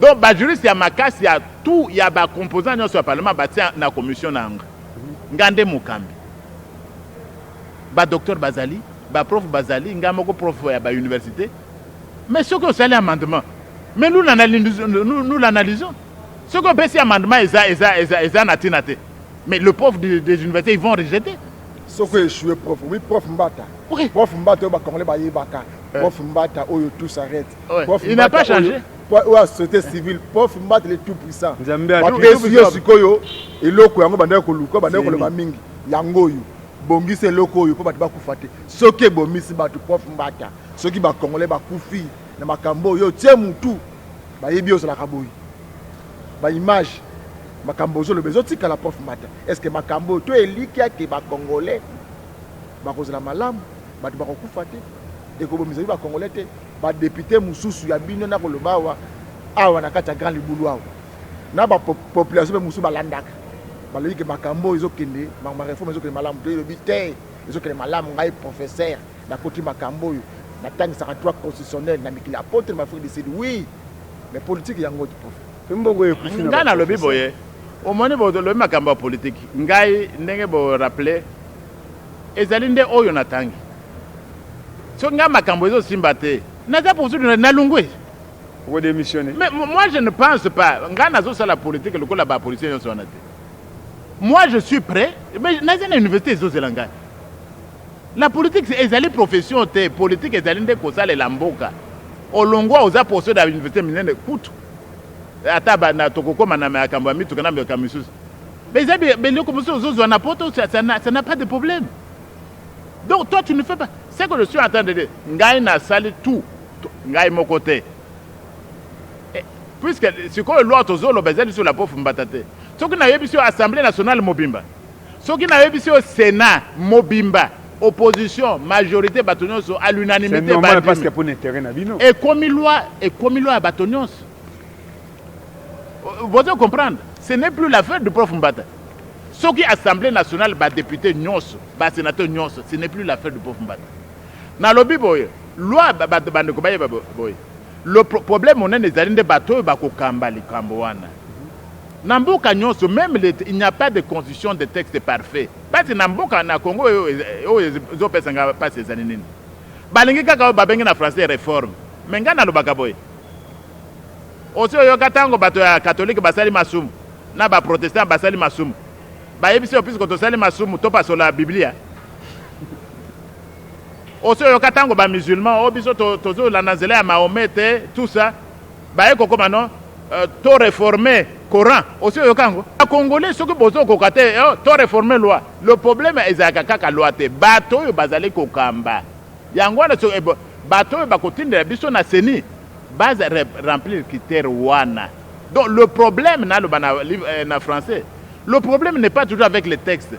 Speaker 3: donc ba juriste ya makasi ya tout ya ba composant nyonso ya parlement batie na commission na ngande mukambi ba docteur Bazali ba prof Bazali ngamoko prof ya ba université mais ce que c'est l'amendement mais nous l'analysons ce qu'on peut c'est amendement eza natinate. Mais le prof des universités, ils vont rejeter.
Speaker 1: Ce que échoué, prof. Oui, prof Mbata. Oui. Prof Mbata, prof Mbata, tout s'arrête.
Speaker 3: Il n'a pas changé.
Speaker 1: Ou à société civile, prof Mbata, il est tout puissant. Et loko, yango bandeko koluka, bandeko le mamingi, yango yo. Bongi c'est loko yo, po bati ba kufate. Ce qui est bomisi batu prof Mbata. Ce qui ba congolais ba kufi, na makambo yo tie mutu. Ba yebi yo la kaboyi. Ba image. Makambo zo le bezo tika la prof Mbata. Est-ce que makambo to elikia ke ba congolais ba kozala malamu ba ba kokufate et ko bomizo ba congolais te ba député mususu ya bino na koloba wa awa na kata grand libulu awa na ba population mususu ba landaka ba lobi ke makambo izo kende ma réforme izo kende malamu to lobi te izo kende malamu ngai professeur na koti makambo yo na tangi sa droit constitutionnel na mikili apôtre ma frère décide oui mais politique yango du prof
Speaker 2: mbongo ekufi
Speaker 3: na na lobi boye au moins le makambo politique ngai ndenge bo rappeler ezali nde oyo natangi so nga makambo ezo simba te naza poursuivre na lungwe
Speaker 2: ou démissionner
Speaker 3: mais moi je ne pense pas nga nazo sala politique le kola ba politicien yo sona te moi je suis prêt mais naza na université ezo zelanga La politique ezali profession te politique ezali nde kosalela mboka olongwa oza poso da université minene kutu ata bana tokokoma na makambo ya mituka na makambo misusu mais beloko mosusu ozozwa na poto ça n'a pas de problème. Donc toi tu ne fais pas ce que je suis en train de dire ngai na sali tout ngai mon côté puisque sikoyo loi tozolo bezali sur la pauvre mbata te soki na yebi sur assemblée nationale mobimba soki na yebi sur sénat mobimba opposition majorité bato nyonso à l'unanimité
Speaker 2: c'est normal parce que pour intérêt na bino
Speaker 3: et comme loi bato nyonso vous devez comprendre ce n'est plus l'affaire du prof Mbata soki assemblée nationale ba député nyonso ba sénateur nyonso ce n'est plus l'affaire du prof Mbata na lobi boye loi bande ko baye boye le problème on est les alliés de bateau ba ko kamba likambo wana na mboka nyonso même il n'y a pas de constitution de texte parfait parce que na mboka na Congo zo pesa nga pas ces années nini balingi kaka ba bengi na français réforme mais nga na lobaka boye aussi yo katango bato ya catholique basali masumu na ba protestant basali masumu ba yebisi puisque to sali masumu to paso la biblia aussi yo katango ba musulman obiso to la nazela ya Mahomet tout ça ba eko koma non to réformer Coran aussi yo kango a congolais soki bozo ko kate to réformer loi le problème ezaka kaka loi te bato yo bazali ko kamba yango na so bato yo bakotindela biso na seni base remplir critère wana. Donc le problème na français le problème n'est pas toujours avec les textes. Le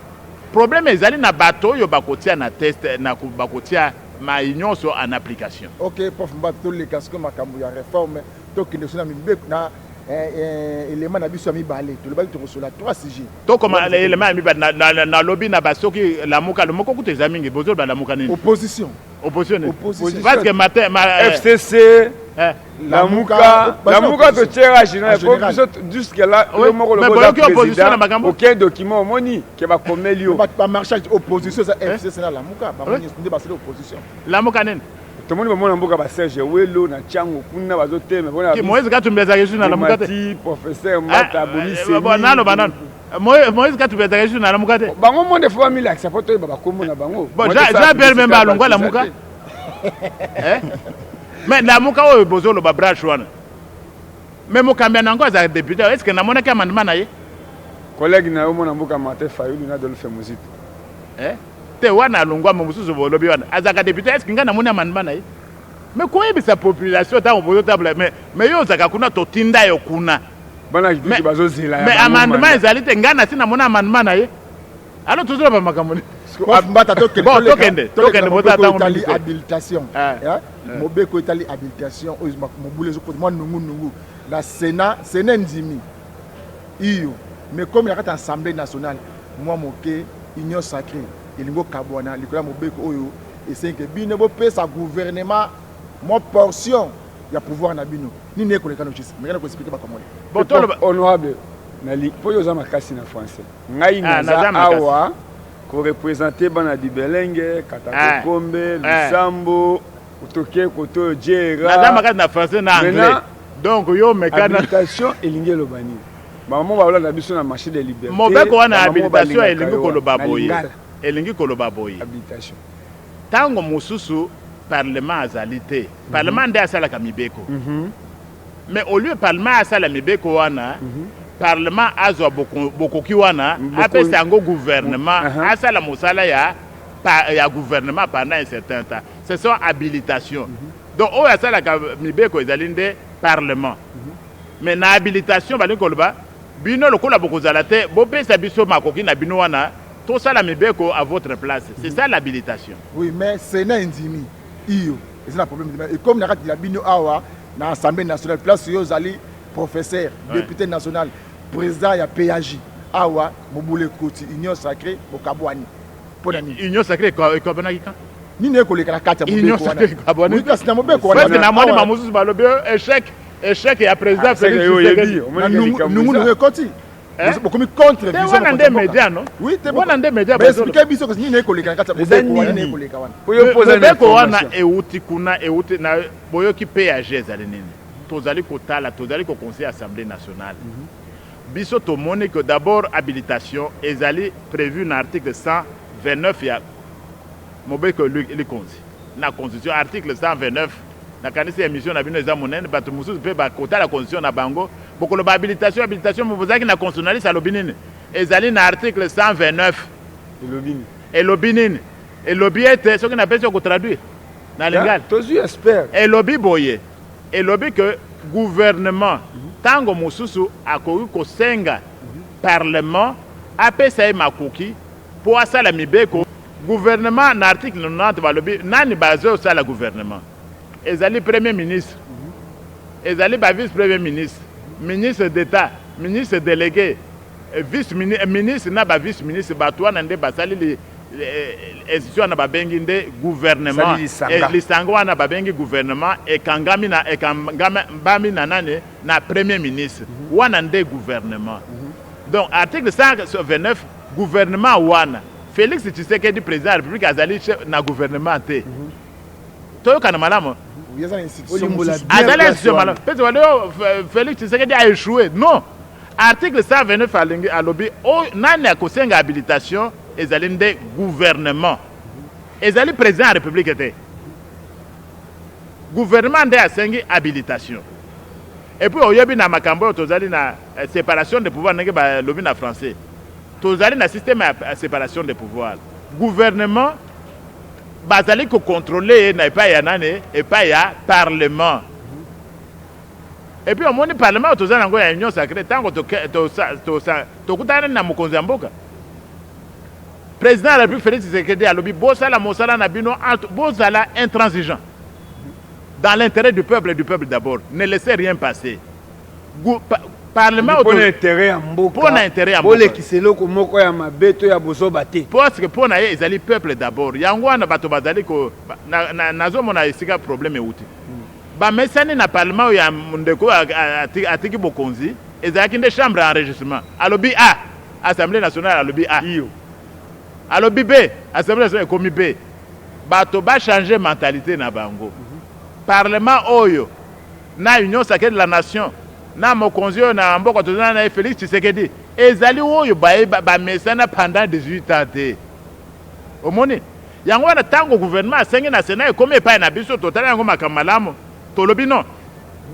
Speaker 3: problème est d'aller na bateau yo bakotia na test na bakotia ma union so en application.
Speaker 1: OK prof Mbato les casque makambo ya réforme to ki na mibek na élément na biso mi balé to le ba to sur la 3 CG.
Speaker 3: To comme élément mi na lobby na basoki la muka le moko kutu examine bozo ba la muka nini.
Speaker 1: Opposition.
Speaker 3: Parce que matin
Speaker 2: FCC la muka to tchera général jusque là le moko le président aucun document moni que va komelio
Speaker 1: ba marchage opposition ça FCC na la muka ba moni ndé ba c'est opposition
Speaker 3: la muka nini
Speaker 2: to moni ba mona mboka ba Serge Welo na Chango kuna bazo teme bona
Speaker 3: ki Moïse Katumbiza Yesu na la muka te
Speaker 2: professeur Mata Bonise
Speaker 3: nalo banana Moïse Katumbiza Yesu na la muka te
Speaker 2: bango monde famille accès photo ba kombo na bango
Speaker 3: bon j'appelle même ba longwa la muka mais la muka oyo bozolo ba branch wana mais mokambia nango za député est-ce que na mona ka amendement na ye
Speaker 2: collègue na yo mona mboka Martin Fayulu na Adolphe Muzito
Speaker 3: te wana longwa mosusu bolobi wana azaka député est-ce que nga na mona amendement na ye mais quoi sa population ta bozo table mais yo zaka kuna to tinda yo kuna
Speaker 2: bana jiki bazo zela
Speaker 3: mais amendement ezali te nga na sina mona amendement na ye alors toujours ba makamoni
Speaker 1: Mbata
Speaker 3: tokende bota
Speaker 1: Italie habilitation mobeko Italie habilitation mobule zo moi nungu la Sénat ndimi iyo mais comme la assemblée nationale moi moké union sacrée ilingo kabwana likola mobeko oyo et c'est que bino bo pesa gouvernement mo portion ya pouvoir na bino ni ne koleka no chisi mais ko expliquer ba comment
Speaker 2: bon honorable nali po yo za makasi na français ngai na awa ko représenter bana di Belenge Katako Kombe Lusambo utoke koto Jera
Speaker 3: na makasi na français na anglais donc yo mekana
Speaker 2: habilitation elingi lobani maman ba na biso na marché de liberté
Speaker 3: mobeko wana habilitation elingi koloba boye elingi koloba boye
Speaker 2: habilitation
Speaker 3: tango mosusu parlement azalité parlement nde asala ka mibeko mais au lieu parlement asala mibeko wana parlement azwa bokoki wana apesa yango gouvernement asala mosala ya gouvernement pendant un certain temps ce sont habilitation donc oyo asalaka mibeko ezali nde parlement mais na habilitation balingi koloba bino lokola bokozala te bopesa biso makoki na bino wana tosala mibeko à votre place c'est ça l'habilitation.
Speaker 1: Oui mais Sénat ndimi iyo c'est un problème et comme na kati la bino awa na assemblée nationale place yo zali professeur député national président ya PAJ awa mobule koti union sacrée bokabwani pona ni
Speaker 3: union sacrée ko bana kika
Speaker 1: ni ne ko le kala kati
Speaker 3: union sacrée kabwani
Speaker 1: oui kasi na mobeko wana
Speaker 3: parce que na moni mamusu balobi échec ya président Félix Tshisekedi
Speaker 1: nous koti bokomi contre
Speaker 3: vision wana nde média non
Speaker 1: oui te
Speaker 3: wana nde média
Speaker 1: mais expliquer biso kasi ni ne ko le kala kati mobeko wana ne ko le kawana
Speaker 2: oyo poza
Speaker 3: mobeko wana euti kuna euti na boyoki PAG ezali nini tozali kotala tozali ko conseil assemblée nationale biso tomoni que d'abord habilitation ezali prévu dans l'article 129 ya mobeko likonzi na constitution article 129 na kanisa émission na bino eza monene bato mosusu mpe bakota la constitution na bango bokoloba habilitation mobozaki na constitutionnaliste alobi nini ezali na article 129 elobi nini elobi ete soki napesi okotraduire na lingala elobi boye elobi ke gouvernement ntango mosusu akoki kosenga parlement apesa ye makoki mpo asala mibeko gouvernement na article 90 balobi nani bazosala gouvernement ezali premier ministre ezali ba vice premier ministre ministre d'état ministre délégué vice ministre na ba vice ministre bato wana nde basali institution na babengi nde gouvernement lisanga wana babengi gouvernement ekangami na nane na premier ministre wana nde gouvernement donc article 129 gouvernement wana Félix Tshisekedi président de la République azali na gouvernement te toyokana malamu azali institution malamu pete waleo Félix Tshisekedi a échoué non article 129 alingi alobi nani akosenga habilitation ezali nde gouvernement ezali président de la République te gouvernement nde asengi habilitation et puis oyebi na makambo oyo tozali na séparation de pouvoir ndenge balobi na français tozali na système ya séparation de pouvoir gouvernement bazali kocontrôler na epai ya nani epai ya parlement et puis omoni parlement oyo tozali yango ya union sacrée ntango tokutana na mokonzi ya mboka président de la République Félix Tshisekedi alobi bosala mosala na bino bozala intransigeant dans l'intérêt du peuple et du peuple d'abord ne laissez rien passer parlement
Speaker 2: pour l'intérêt ya mboka
Speaker 3: pour l'intérêt ya
Speaker 2: mboka lekiselo ko moko ya mabeto ya bozoba te
Speaker 3: parce que pour na ye ezali peuple d'abord yango wana bato bazali ko nazomona esika problème euti bamesani na parlement ya ndeko atiki bokonzi ezalaki nde chambre d'enregistrement alobi a assemblée nationale alobi a alobi B assemblée nationale ekomi B bato bachanger mentalité na bango parlement oyo na union sacrée de la nation na mokonzi oyo na mboka tozana na Félix Tshisekedi ezali oyo bamesana pendant 18 ans te omoni yango wana ntango gouvernement asengi na sénat ekomi epai na biso totala yango makambo malamu tolobi non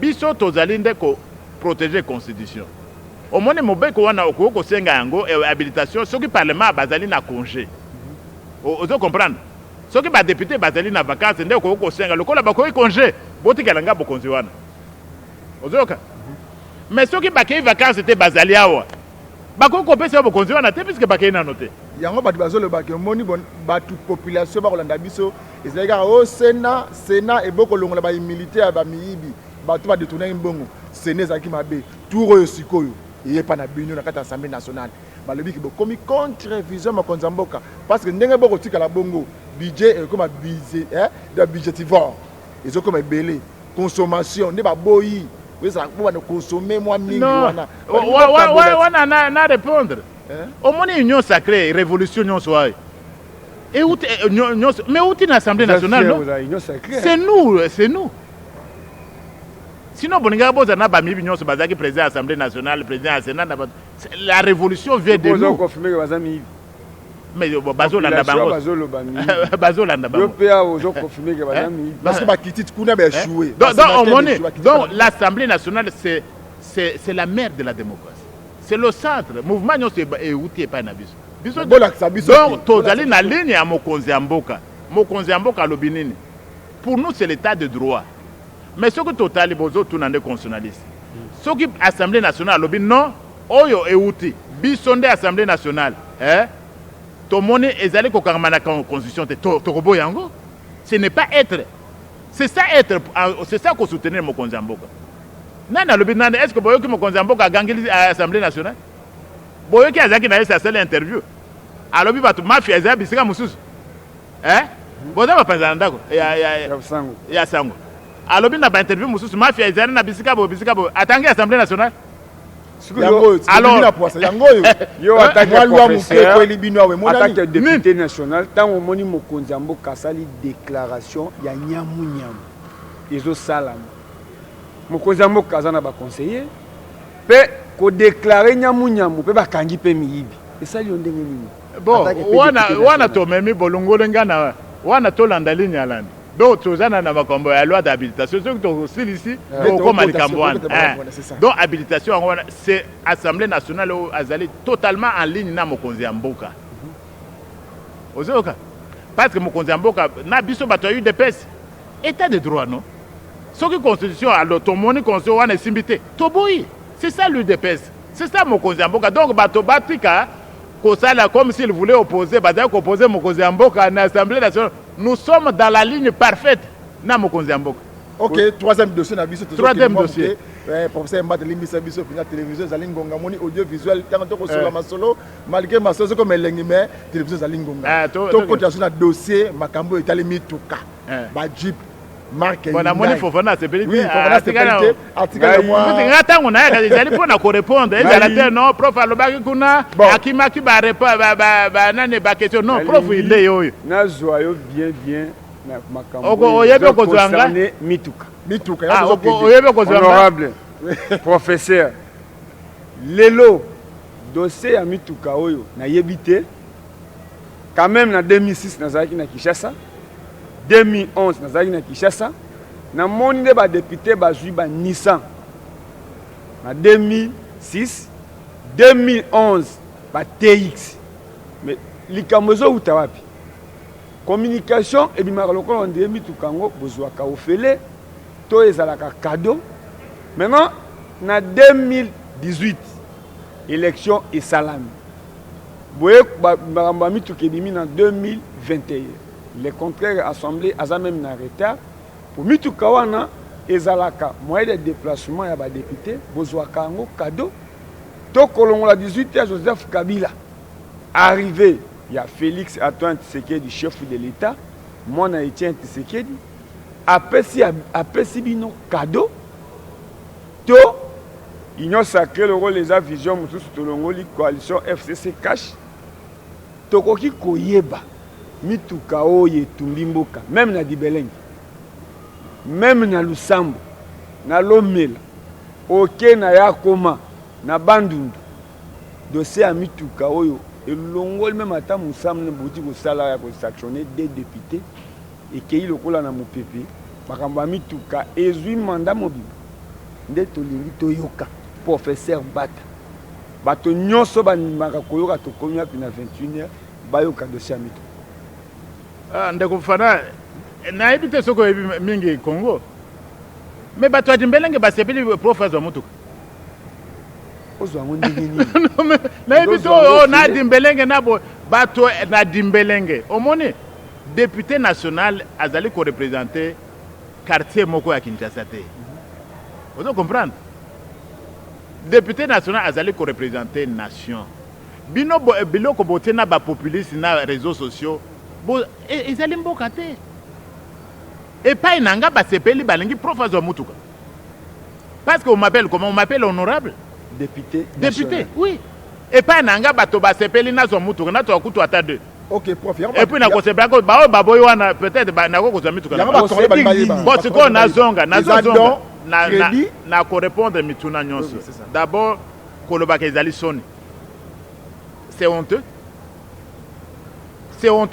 Speaker 3: biso tozali nde koprotéger constitution omoni mobeko wana okoki kosenga yango habilitation soki parlement bazali na congé ozo comprendre soki badepute bazali na vacances nde okoki kosenga lokola bakoki congé botikela nga bokonzi wana ozoyoka mais soki bakei vacances te bazali awa bakoki kopesa bokonzi wana te puisque bakei nano te
Speaker 1: yango bato bazolobaki omoni bato population bakolanda biso ezali kaka o sena ebokolongola baimilité ya bamiyibi bato badetournaki mbongo sena ezalaki mabe tour oyo sikoyo eyepa na bino na kati ya assemblée nationale balobiki bokomi contre vision mokonzi ya mboka parce que ndenge bokotikala bongo budget ekoma budgetivore ezokoma ebele consommation nde baboyi wana consommer moi mingi
Speaker 3: wana na répondre omoni union sacrée révolution nyonso ayo mais outi na assemblée nationale non c'est nous sinon boninga boza na bamibi nyonso bazaki président assemblée nationale président ya sénat la révolution vient de nous mais bazolanda bango bazolanda bango
Speaker 1: parce que bakititi kuna baéchoué
Speaker 3: donc l'assemblée nationale c'est la mère de la démocratie c'est le centre mouvement nyonso euti epai na biso donc tozali na ligne ya mokonzi ya mboka alobi nini pour nous c'est l'état de droit mais soki totali bozotuna nde constitutionnaliste soki assemblée nationale alobi non oyo euti biso nde assemblée nationale tomoni ezali kokangama na constitution te tokoboya yango ce n'est pas être c'est ça ko soutenir mokonzi ya mboka nani alobi nani est-ce que boyoki mokonzi ya mboka agangeli assemblée nationale boyoki azalaki na ye asala interview alobi bato mafia ezala bisika mosusu boza bapanzana ndako ya sango alobi na bainterview mosusu mafia ezali na bisika bo atangi assemblée nationale
Speaker 1: yango oyo
Speaker 2: attaque député national ntango omoni mokonzi ya mboka asali déclaration ya nyamunyamu ezosalama mokonzi ya mboka aza na baconseiller mpe kodéclare nyamunyamu mpe bakangi mpe miyibi esali yo ndenge nini
Speaker 3: wana tomemi bolongolo nga wana tolanda ligne ya landi donc tozana na makambo ya loi d'habilitation soki tosilisi tokoma likambo wana donc habilitation yango wana c'est assemblée nationale oyo azali totalement en ligne na mokonzi ya mboka ozoyoka parce que mokonzi ya mboka na biso bato ya UDPS état de droit non soki constitution alors tomoni constitution wana esimbi te toboyi c'est ça l'UDPS c'est ça mokonzi ya mboka donc bato batika kosala comme s'il voulait opposer bazali opposer mokonzi ya mboka na assemblée nationale. Nous sommes dans la ligne parfaite na mokonzi ya mboka.
Speaker 1: Ok, troisième dossier na biso
Speaker 3: troisième dossier
Speaker 1: professeur Mbata limbisa biso pina télévision zali ngonga moni audiovisuel tant to kosola masolo malgré masolo comme elengi mais télévision zali ngonga to kotation na dossier makambo etali mituka ba jeep marque
Speaker 3: bon amoni Fofana c'est pénité
Speaker 1: oui Fofana c'est pénité article moi
Speaker 3: nga tango na ya ezali pona ko répondre ezala te non prof alobaki kuna akimaki ba répondre ba nane ba question non prof il est yoyo
Speaker 2: na joyeux bien na makambo
Speaker 3: oyebe ko zwanga
Speaker 1: mituka
Speaker 3: oyebe ko zwanga
Speaker 2: honorable professeur lelo dossier ya mituka oyo na yebite quand même na 2006 nazaki na Kinshasa 2011 nazaki na Kinshasa na moni de ba député bazui ba Nissan na 2006 2011 ba TX mais likamozo utawapi communication et bimaka lokola ndé mitukango bozwaka ofele to ezalaka cadeau maintenant na 2018 élection et salami boye ba mituka bimi na 2021 les contraires assemblés aza même na retard pour mituka wana ezalaka moyen de déplacement ya ba député bozwaka ngo cadeau to kolongola 18 ya Joseph Kabila arrivé il y a Félix Antoine Tshisekedi chef de l'État mon Etienne Tshisekedi apesi bino cadeau to union sacrée le rôle les vision mususu tolongoli coalition FCC cash tokoki koyeba mituka oyo etumbi mboka même na Dibelenge même na Lusambo na Lomela oke na Yakoma na Bandundu dossier ya mituka oyo elongoli même ata musamu ne bouti ko sala ya ko sanctionner des députés et kei lokola na mopepe makambo ya mituka ezwi mandat mobile nde tolingi toyoka professeur Mbata bato nyonso bandimaka koyoka tokomi api na 21h bayoka dossier ya mituka
Speaker 3: ndeko Fofana nayebi te soko yebi mingi Congo mais bato adimbelenge basepeli prof azwa mutuka
Speaker 2: ozwa ngo ndenge nini
Speaker 3: nayebi to na dimbelenge nabo bato na dimbelenge omoni député national azali ko représenter quartier moko ya Kinshasa te vous comprendre député national azali ko représenter nation bino biloko botena ba populiste na réseaux sociaux bo ezali mboka te epai nanga basepeli balingi prof azwa mutuka parce que on m'appelle comment on m'appelle honorable
Speaker 2: député
Speaker 3: oui epai nanga bato basepeli nazwa mutuka na to kutu ata deux
Speaker 1: ok prof
Speaker 3: et puis na ko sepela ko ba baboyi wana peut-être ba na ko kozwa mutuka bon siko nazonga na ko répondre mituna nyonso d'abord kolobaka ezali soni c'est honteux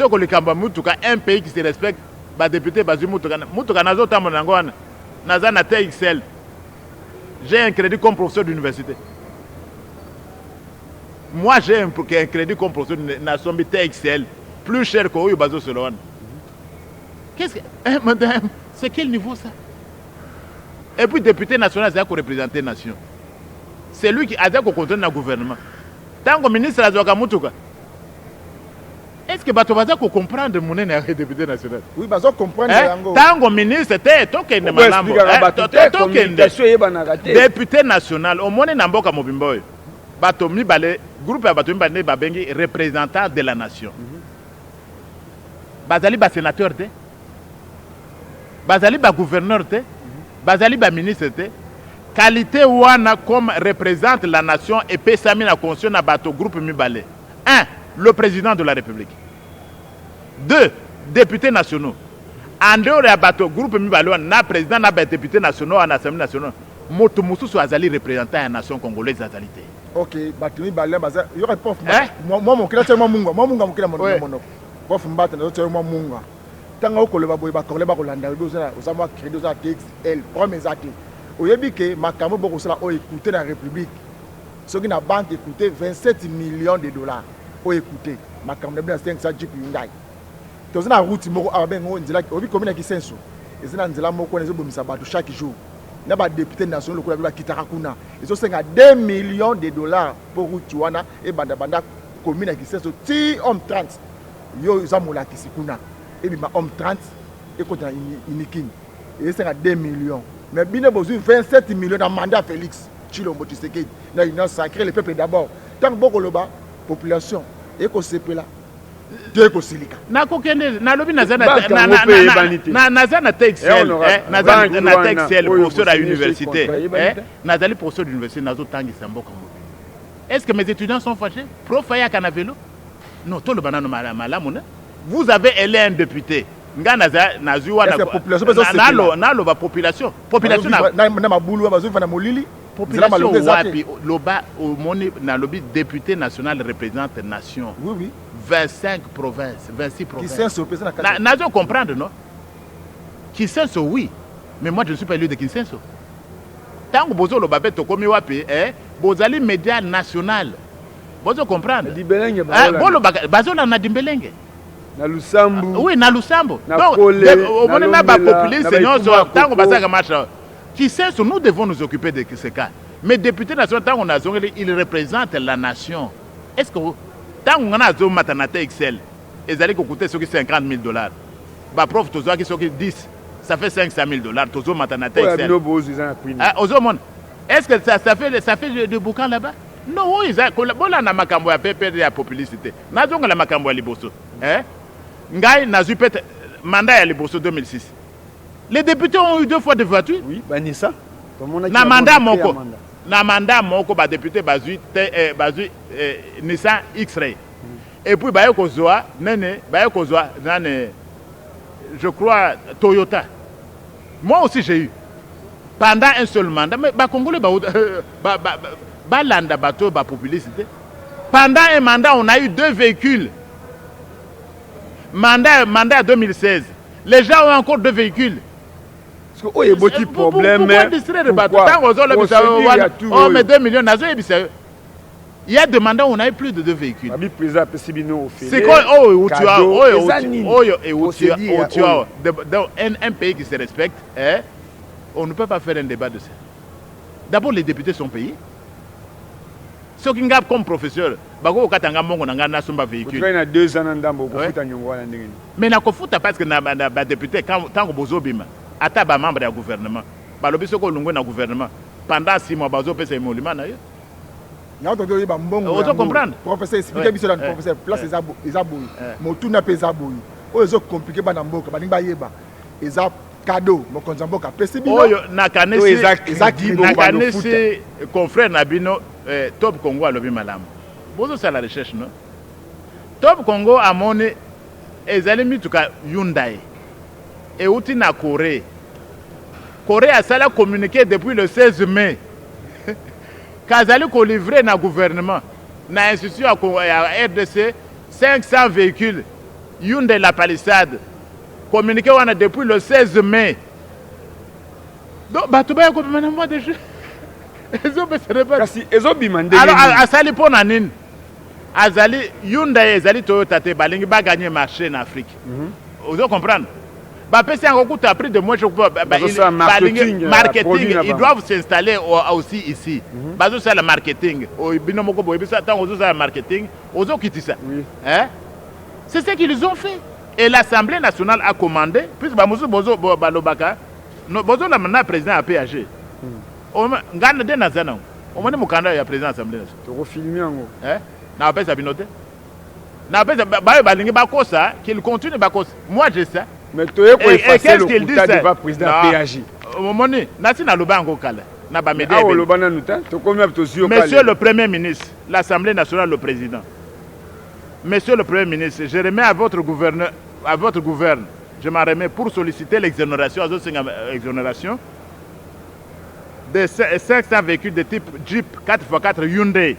Speaker 3: que le Kamba mutuka un pays qui se respecte ba député bazu mutuka nazo tambo nango wana naza na TXL j'ai un crédit comme professeur d'université moi j'ai un crédit comme professeur na sombi TXL plus cher que oyo bazo solo wana qu'est-ce que madame c'est quel niveau ça et puis député national c'est pour représenter nation c'est lui qui a dit qu'on contrôle le gouvernement tant que ministre azoka mutuka. Est-ce que bato baza ko comprendre monene ya député national?
Speaker 1: Oui, bazo comprendre yango.
Speaker 3: Tango ministre te tokende malambo. Député national au mone na mboka mobimba oyo. Bato mibale groupe ya bato mibale babengi représentant de la nation. Bazali ba sénateur te. Bazali ba gouverneur te. Bazali ba ministre te. Qualité wana comme représente la nation et pesami na conscience na bato groupe mibale. 1. Le président de la République. 2. Députés nationaux. En dehors de bateau groupe Mibalo, na président na député nationaux en Assemblée nationale. Moto Moussou Azali représentant la nation congolaise Azalité.
Speaker 1: Ok, Batumi Balé Baza, il y aura prof. Moi mon créateur moi munga mon créateur mon prof Mbata na moi munga. tanga okoloba boye bakole bakolanda oza mwa crédit oza TXL premier eza te oyebi ke makambo bokosala oyo écoute na république soki na banque écoute 27 millions de dollars oyo écoute makambo na bino na 500 Jeep Hyundai toza na route moko abengo nzela obi commune ya Kisenso eza na nzela moko ezobomisa bato chaque jour na ba député national lokola bakitaka kuna ezosenga 2 millions de dollars pour route wana e banda commune ya Kisenso ti homme 30 yo eza molakisi kuna ebima homme 30 ekota iniking esenga 2 millions mais bino bozwi 27 millions na mandat Félix Tshilombo Tshisekedi na union sacrée le peuple d'abord tant bokoloba population ekosepela te ekosilika
Speaker 3: nakokende nalobi naza na TXL na TXL professeur à l'université nazali professeur d'université nazotangisa mboka mobile. Est-ce que mes étudiants sont fâchés prof ayaka na vélo non tolobana no malamu ne vous avez élu un député nga nazwi wana naloba population
Speaker 1: na mabulu bazova na molili
Speaker 3: population wapi loba omoni nalobi député national représente nation.
Speaker 1: Oui
Speaker 3: 25 provinces 26 provinces
Speaker 1: Kisenso
Speaker 3: nazo comprendre non Kisenso oui mais moi je ne suis pas élu de Kisenso tango bozo loba pe tokomi wapi bozali média national bozo comprendre bolo bazola na dimbelenge
Speaker 2: na Lusambo
Speaker 3: oui na Lusambo
Speaker 2: donc
Speaker 3: on na ba populiste nyonso tango basaka marcha Kisenso nous devons nous occuper de ce cas mais député national tango na zongeli il représente la nation. Est-ce que tant on a zo matanate Excel ezali ko coûter ce qui $50,000 ba prof tozo ki soki 10 ça fait $500,000 tozo matanate Excel ozo mon est-ce que ça fait de boucan là-bas non oui ça bola na makambo ya PPD ya popularité na zonga la makambo ya liboso ngai na zupete mandat ya liboso 2006 les députés ont eu 2 fois de voiture
Speaker 2: oui banisa
Speaker 3: na mandat moko na mandat moko ba député bazui Nissan X-Ray et puis baye kozwa nene baye kozwa nane je crois Toyota. Moi aussi j'ai eu pendant un seul mandat mais ba congolais ba landa bato ba publicité pendant un mandat on a eu 2 véhicules mandat 2016 les gens ont encore 2 véhicules.
Speaker 2: Parce que il y a beaucoup de problèmes.
Speaker 3: Pourquoi distraire les bateaux? Oh, mais 2 millions, il y a des mandats où on a eu plus de 2 véhicules. C'est quoi? Dans un pays qui se respecte, on ne peut pas faire un débat de ça. D'abord, les députés sont payés. Ceux qui ont comme professeur,
Speaker 2: véhicule. Il y a 2 ans,
Speaker 3: mais il parce que les députés, quand vous avez ata ba membre du gouvernement balobi soko lungwe na gouvernement pendant 6 mois bazo pesa emolima na yo
Speaker 1: na otodo ba mbongo
Speaker 3: ozo comprendre
Speaker 1: professeur expliquer biso la professeur place eza boyi motuna pesa boyi ozo compliquer ba na mboka ba ninga yeba eza cadeau mokonzi mboka pesi bino
Speaker 3: oyo nakanesi confrère na bino Top Congo alobi malamu bozo sala recherche non Top Congo amone ezali mituka Hyundai et outi na Corée a sala communiqué depuis le 16 mai kazali ko livrer na gouvernement na institution à RDC 500 véhicules Hyundai la Palisade communiqué wana depuis le 16 mai donc bato ba ko bimana moi déjà
Speaker 2: ezo bimande
Speaker 3: alors asali pona nini azali Hyundai ezali Toyota te balingi ba gagner marché en Afrique vous comprendre Bapesi a pris de moi, je crois, marketing, ils doivent s'installer aussi ici. C'est le marketing. C'est ce qu'ils ont fait. Et l'Assemblée nationale a commandé, puisque Bozo Balobaka, Bozo la président à PAG. On a des nazanons. On a dit que le président de l'Assemblée nationale.
Speaker 2: Tu refilmes en haut.
Speaker 3: n'a pas sabinoté n'a pas balingi bakosa qu'il continue bakosa moi j'ai ça
Speaker 2: mais tu es pour effacer le coup de président PAJ
Speaker 3: momoni nasi na lobango kala na ba média
Speaker 2: monsieur
Speaker 3: le premier ministre l'Assemblée nationale le président monsieur le premier ministre je remets à votre gouverneur je m'en remets pour solliciter l'exonération de 500 véhicules de type Jeep 4x4 Hyundai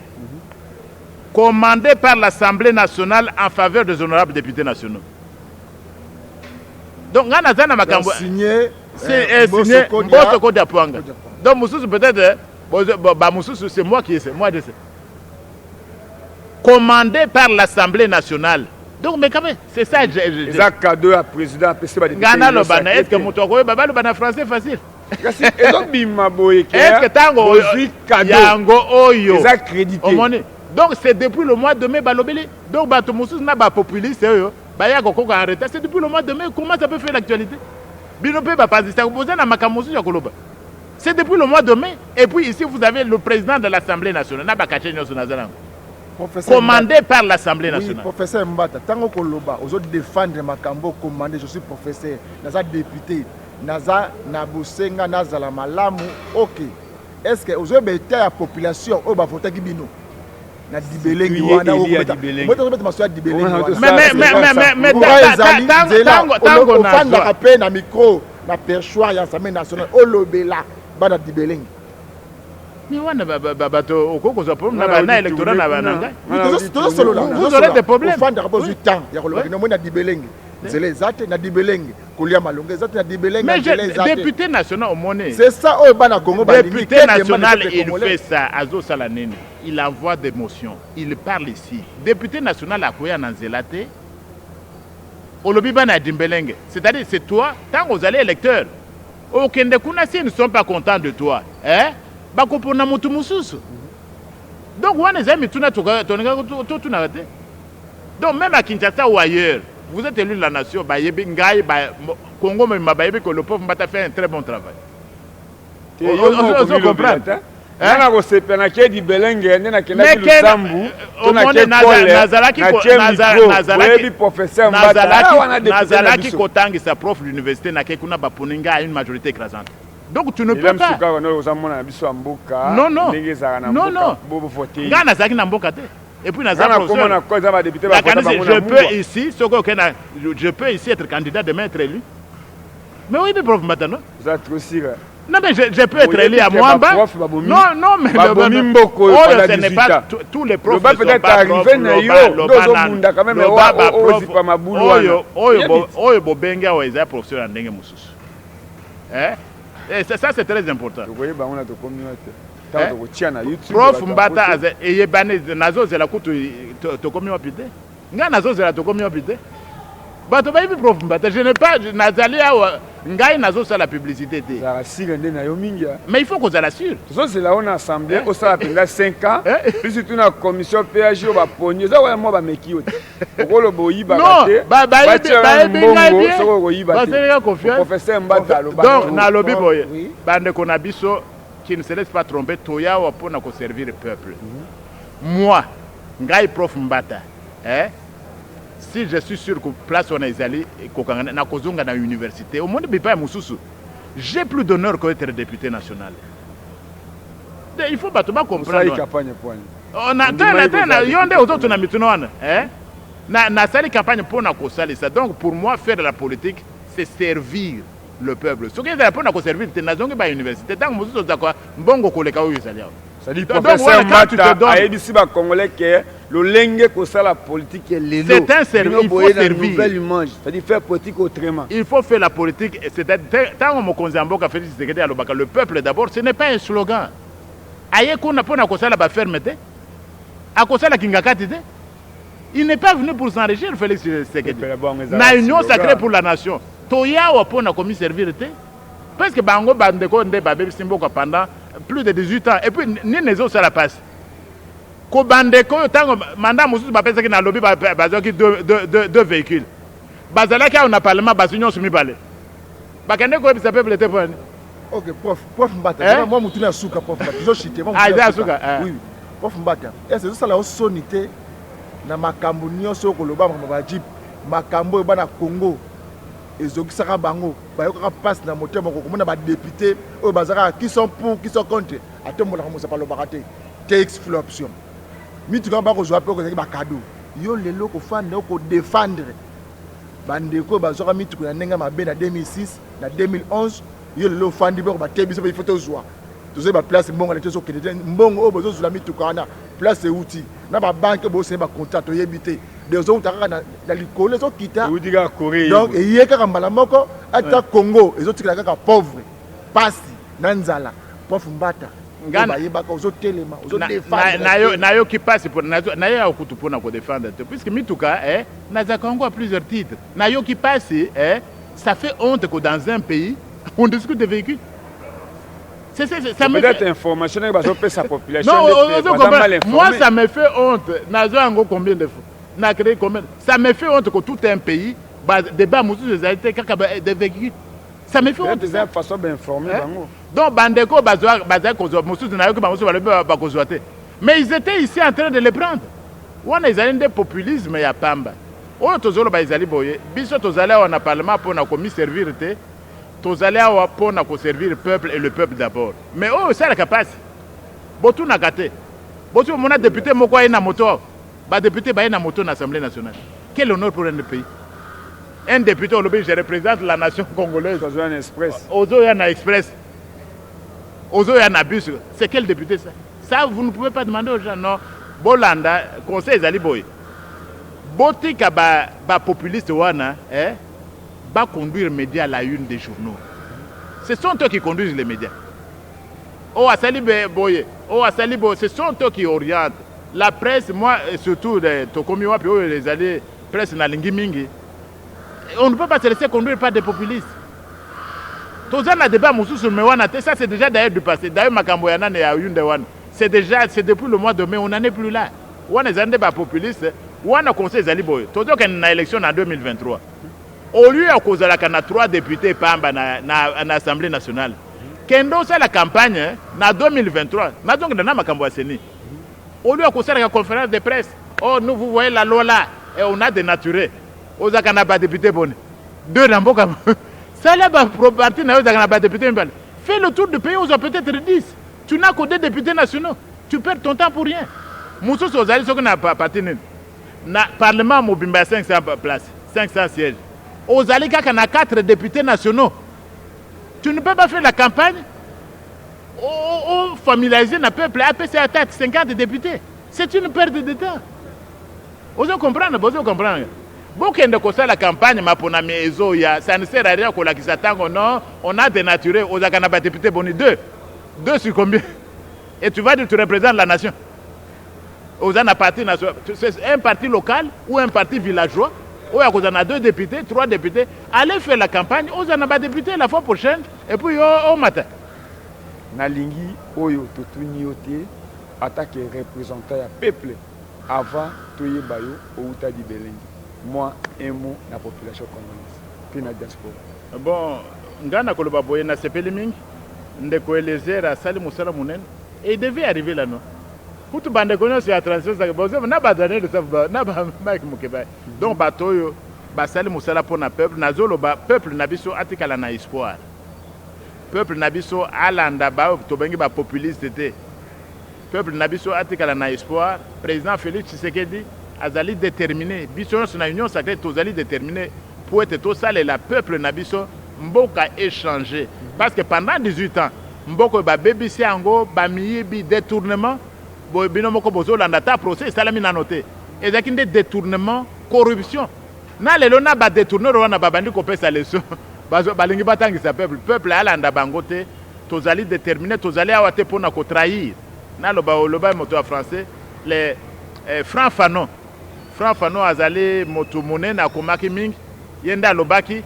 Speaker 3: commandés par l'Assemblée nationale en faveur des honorables députés nationaux. Donc ngana zana makambo
Speaker 1: signé
Speaker 3: c'est signé Mbosso Kodi Apwanga. Donc mususu peut-être bah mususu c'est moi qui sais, moi de commandé par l'Assemblée nationale. Donc mais quand même c'est ça
Speaker 2: c'est un cadeau à président PC ba député.
Speaker 3: Ngana lo bana est-ce que muto ko baba lo bana français facile.
Speaker 2: Et donc bima boye ke.
Speaker 3: Est-ce que tango yango oyo
Speaker 2: c'est accrédité.
Speaker 3: Donc c'est depuis le mois de mai balobeli. Donc bato mususu na ba populiste yo ba ya koko en retard, c'est depuis le mois de mai. Comment ça peut faire l'actualité? Bino pe ba passer vous na makamusu ya koloba. C'est depuis le mois de mai. Et puis ici vous avez le président de l'Assemblée nationale na ba kachenyo so nazana. Commandé par l'Assemblée nationale.
Speaker 1: Oui, professeur Mbata, tango koloba, ozo défendre makambo commandé, je suis professeur, naza député, naza nabusenga naza la malamu, OK. Est-ce que ozo bete la population o ba voter ki bino? Na dibelengi wana o beta. Moi to beta maso dibelengi wana. Mais tango na fanda rapé na micro na perchoir ya Assemblée nationale o lobela ba na dibelengi.
Speaker 3: Mais wana bato okoko za problème na ba électoral na bananga.
Speaker 1: Vous aurez des problèmes. Fanda rapport du temps ya koloba que no na dibelengi. Zele zate na dibelengi. Kolia malonga zate na dibelengi.
Speaker 3: Mais député national au monnaie.
Speaker 1: C'est ça au bana Congo ba.
Speaker 3: Député national il fait ça azo salanene. Il envoie des motions. Il parle ici. Député national a koya na nzelate. Olobi bana dimbelenge. C'est-à-dire c'est toi tant que vous allez électeur. Okende kuna si ils ne sont pas contents de toi, hein? Bakopona mutu mususu. Donc wana zami tuna tonga tuna rate. Donc même à Kinshasa ou ailleurs, vous êtes élu de la nation, ba yebi ngai ba Congo même ba yebi que le pauvre Mbata fait un très bon travail.
Speaker 2: On comprend. Nana ko sepena ke di belenge nena ke na Lusambu tona ke nazalaki professeur Mbata
Speaker 3: nazalaki kotangisa prof d'université na ke kuna baponinga à une majorité écrasante. Donc tu ne peux pas. Non, non. Non, non. Ngana zaki na mboka te. Et puis je peux ici, je peux ici être candidat demain être élu. Mais oui, mais prof maintenant.
Speaker 2: Vous êtes aussi là.
Speaker 3: Non, mais je peux être élu à Mwamba. Non, non, mais ce n'est pas tous les profs qui sont pas profs. Et ça c'est très important. Prof Mbata et Yebane nazo zela kutu to komi wapite. Nga nazo zela to komi wapite. Bato ba prof Mbata je n'ai pas nazali awa ngai nazo ça la publicité té. Mais il faut qu'on la sûre.
Speaker 2: C'est là on assemblée au sala pendant 5 ans. Puis surtout na commission PAG au ba pogno za wa mo ba meki yote. Okolo boyi ba kate. Professeur Mbata lo ba.
Speaker 3: Donc na lobby boye. Bande ko na biso qui ne se laisse pas tromper, toya wa pour servir le peuple. Moi, ngai prof Mbata, si je suis sûr que place on est allé na kozonga na université, au monde bipa mususu, j'ai plus d'honneur qu'être député national. Il faut pas tout comprendre. On a yonde autour na mitunoana, na sali campagne pour na kosali ça. Donc pour moi faire de la politique, c'est servir le peuple. Ce qui est pour nous servir, c'est dans une université. Tant que nous sommes bongo koleka oyo ezali.
Speaker 2: C'est-à-dire professeur Mbata a dit ba congolais que le lenge ko la politique est l'élo.
Speaker 3: C'est un service, il faut servir.
Speaker 2: C'est-à-dire faire politique autrement.
Speaker 3: Il faut faire la politique, c'est-à-dire tant que Mokonzi Mboka Félix Tshisekedi alobaka le peuple d'abord, ce n'est pas un slogan. Aye kuna pona ko sala ba fermeté. A ko sala kingakati te. Il n'est pas venu pour s'enrichir Félix Tshisekedi. Na union sacrée pour la nation. Toya wa pona komi servir te. Parce que bango bandeko nde babé simboka pendant plus de 18 ans et puis ni nezo ça la passe. Ko bandeko tango mandat mususu ba pesa ki na lobby bazoki deux véhicules. Bazala ka on a parlement basunyo sumi balé. Bakande ko bisa peuple te poni.
Speaker 1: OK, prof Mbata. Moi mutuna suka prof Mbata. Zo chité moi.
Speaker 3: Ah, suka.
Speaker 1: Oui. Prof Mbata. Est-ce que ça la sonité na makambo nyonso ko loba ba jeep makambo ba na Congo. Ezokisaka bango bayoka passe na motema ko komona ba député o bazaka qui sont pour qui sont contre atombola ko mosa pa lo bakate takes full option mitu ka ba ko zwa pe ko ba cadeau yo lelo ko fanda ko défendre bande ko bazoka mitu ko na nenga mabe na 2006 na 2011 yo lelo fandi be ko ba tebiso ba photo zwa tozo ba place mbongo na tozo kende mbongo o bozo zula mitu kana place outil na ba banque bo c'est ba contrat to yebité des autres na likolo les autres kita donc et yeka kambala moko ata Congo les autres kaka pauvre pasi na nzala prof Mbata ngana yebaka ozotelema
Speaker 3: défendre nayo qui passe pour nayo akutu pona ko défendre puisque mituka na Congo à plusieurs titres nayo qui passe ça fait honte que dans un pays on discute de véhicules. Ça me
Speaker 2: fait information que sa population.
Speaker 3: Non, moi ça me fait honte. Nazo combien de fois? Na créé combien? Ça me fait honte que tout un pays débat musu des véhicules. Ça me fait honte.
Speaker 2: C'est une façon d'informer.
Speaker 3: Donc bandeko bazwa kozo musu na yoki bamusu ba kozwate. Mais ils étaient ici en train de les prendre. On a des des populisme ya pamba. On tozolo ba izali boye. Biso tozali on a parlement pour na komi servir te. Tozali awa pour na ko servir le peuple et le peuple d'abord. Mais oh ça la capacité. Botu na gâté. Botu mon député moko ina moto. Ba député ba ina moto na l'Assemblée nationale. Quel honneur pour un pays. Un député au lobby je représente la nation congolaise.
Speaker 2: Ozo un express.
Speaker 3: Ozo yana express. Ozo yana bus. C'est quel député ça? Ça vous ne pouvez pas demander aux gens non. Bolanda conseil zali boy. Botika ba populiste wana va conduire les médias à la une des journaux. Ce sont eux qui conduisent les médias. Oh, Boye, ce sont eux qui orientent. La presse, moi, surtout les Tokomiwa, puis les alliés, presse na Mingi, on ne peut pas se laisser conduire par des populistes. Tout ça, le débat, ça c'est déjà d'ailleurs du passé. D'ailleurs, Makamboyana est à une de Wan. C'est depuis le mois de mai, on n'en est plus là. On est un débat populiste, on a conseillé Zaliboy. Tout ça, qu'il y a une élection en 2023. Au lieu de cause de la 3 députés Pamba na l'Assemblée nationale, Kendo c'est la campagne en 2023. Donc au lieu de cause de la conférence de presse, oh nous vous voyez la loi là et on a dénaturé. Aux Akanaba députés bonne. Deux d'amboka. Ça là parti na aux Akanaba députés. Fais le tour du pays, on a peut-être 10. Tu n'as que 2 députés nationaux. Tu perds ton temps pour rien. Moussous aux alliés qui n'a pas parti. Na parlement Mobimba 500 places, 500 sièges. Aux Alika, on a 4 députés nationaux. Tu ne peux pas faire la campagne familiariser le peuple, APC attaque 50 députés. C'est une perte de temps. Vous comprenez? Vous comprenez? Beaucoup de la campagne, ça ne sert à rien qu'on s'attend. Non, on a dénaturé. On a députés boni 2. 2 sur combien? Et tu vas dire que tu représentes la nation. C'est un parti local ou un parti villageois. On a 2 députés, 3 députés. Allez faire la campagne, on a pas député la fois prochaine, et puis au matin.
Speaker 2: Nalingi, Oyo, Totuni, Ote, attaque représentant du peuple avant Toye Bayo, Outa di Belengi. Moi, un mot de la population congolaise, puis la diaspora.
Speaker 3: Bon, Ngana Koloba Boye na sepeli mingi, ndeko elezera sali musala munen, et il devait arriver là non. Pour tout bande connaître sur la transition, n'a pas donné de ça, n'a pas Mike Mukeba. Donc batoyo, basali musala pour na peuple, nazolo ba peuple nabiso atikala na espoir. Peuple nabiso alanda ba tobengi ba populiste té. Peuple nabiso atikala na espoir. Président Félix Tshisekedi azali déterminé. Biso na union sacrée tozali déterminé pour être tout ça la peuple nabiso mboka échanger parce que pendant 18 ans mboko ba BBC ango ba miyibi détournement. Binomoko bozo landata procès salami na noté et zakine détournement corruption na lelo na ba détourner wana babandi ko pesa leso bazo balingi batangisa peuple alanda bangote tozali déterminé tozali awate pona ko trahir na loba moto français les Franc Fanon azali moto monene akomaki mingi yenda lobaki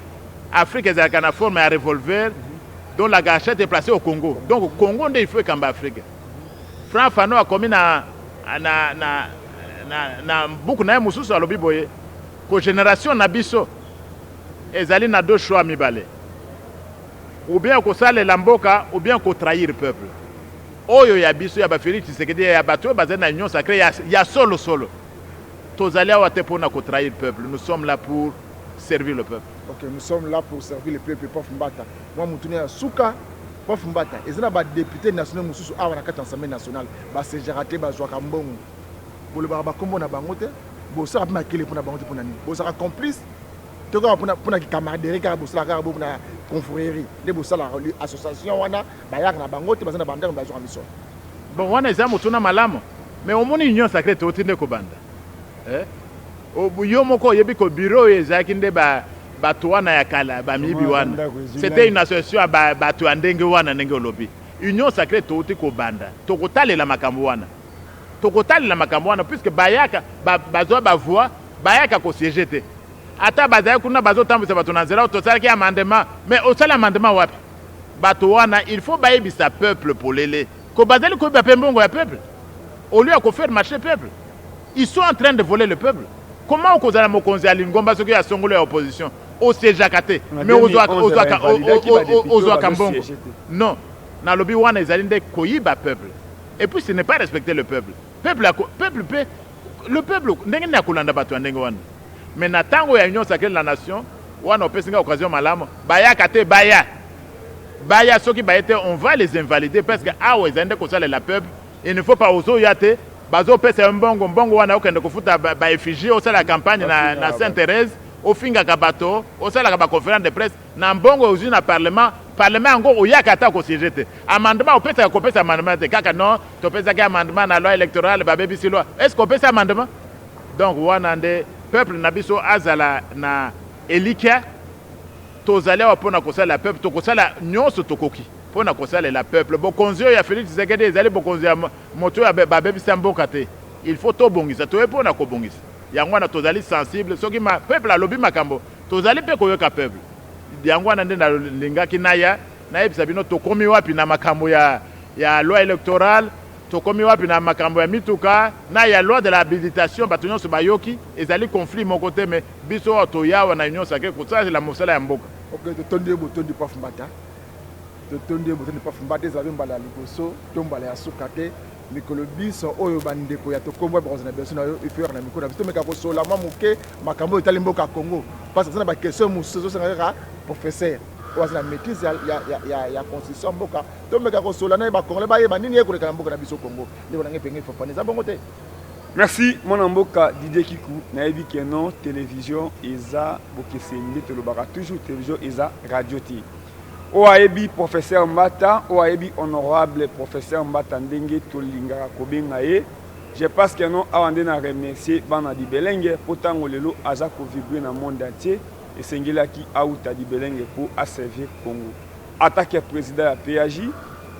Speaker 3: Afrique ezalaka na forme ya revolver dont la gâchette est placée au Congo donc au Congo il faut kamba Afrique. Franc Fanon a commis na beaucoup na mususu alobi boye ko génération na biso ezali na 2 choix mibale ou bien ko sale la mboka ou bien ko trahir le peuple oyo ya biso ya ba Félix Tshisekedi ya bato bazali na union sacrée ya solo tozali awa te pona ko trahir le peuple nous sommes là pour servir le peuple.
Speaker 1: OK, nous sommes là pour servir le peuple. Prof Mbata moi mutuni ya suka Prof Mbata, ils ont des députés nationaux mususu awa na kati Assemblée nationale, ba se jarate ba zwa kambongo. Bo le ba kombo na bangote, bo sara ma kele pona bangote pona ni. Bo sara complice. To ka pona ki camaraderie ka bo sara ka bo na confrérie. De bo sala association wana ba yak na bangote ba na bandanga ba zwa mission.
Speaker 3: Bon wana eza mutuna malamu. mais omoni union sacrée totinde kobanda yo moko yebi ko bureau ezaki nde bato wana ya kala bamibi wana c'était une association bato ya ndenge wana ndenge olobi union sacrée toti kobanda tokotalela makambo wana puisque bayaka bazwa bavoix bayaka kosiéger te ata bazali kuna bazotambwisa bato na nzela tosalaki amendement mais osala amendement wapi bato wana il faut bayebisa peuple polele ko bazali koyeba mpe mbongo ya peuple au lieu de faire marcher le peuple. Ils sont en train de voler le peuple. Comment on a mokonzi à l'ingomba ce qui a songolé l'opposition au CJKT mais aux Kambongo. Non, dans le biwan ils allaient dire koyiba peuple. Et puis ce n'est pas respecter le peuple. Le peuple n'engi na kulanda batu ndenge wana. Mais na tango ya union sacrée de la nation, wana opesinga occasion malamu, baya kate baya. Baya ceux qui baété on va les invalider parce que ah ouais ils allaient kosala la peuple. Il ne faut pas ozo yate bazo pesa mbongo wana okende kufuta ba effigie osala campagne na Sainte-Thérèse ofinga kabato osala ka conférence de presse na mbongo ozu na parlement ngo oyaka ata ko siéger amendement opesa amendement te kaka non to pesa ka amendement na loi électorale ba bebi loi est-ce qu'on pesa amendement donc wana nde peuple na biso azala na elikia tozali opona kosala peuple to kosala nyonso tokoki pour na kosala la peuple bokonzi ya Félix Tshisekedi ezali bokonzi ya moto ya babebisa mboka te il faut to bongisa to pour na ko bongisa yango na tozali sensible soki ma peuple alobi makambo tozali pe koyoka peuple yango na nde na lingaki naya na ebisa bino to komi wapi na makambo ya loi électorale to komi wapi na makambo ya mituka na ya loi de l'habilitation bato nyonso bayoki ezali conflit mon côté mais biso to yawa na union sacrée kosala la mosala ya mboka
Speaker 1: OK totondi botondi pa fumbata totondi botondi pa fumbata ezali mbala liboso to mbala ya sukate mikolo biso oyo bandeko ya tokombo ba kozana beso na yo ifeur na mikolo biso meka ko sola mamuke makambo etali mboka Congo parce que ça na ba question musuzo sanga professeur oza na maîtrise ya constitution mboka to meka ko sola na ba Congolais ba yeba nini ekoleka na mboka na biso Congo ndeko na ngepenge fofane za bongo te.
Speaker 2: Merci mon mboka Didier Kikou na yebi ke non télévision eza bokesende to lobaka toujours télévision eza radio ti Oaebi professeur Mbata, Oaebi honorable professeur Mbata ndenge tolinga kobenga ye. Je pense que non awande na remercier bana di Belenge potango lelo aza ko vibrer na monde entier et sengela ki auta di Belenge pour servir Congo. Attaque président ya PAJ,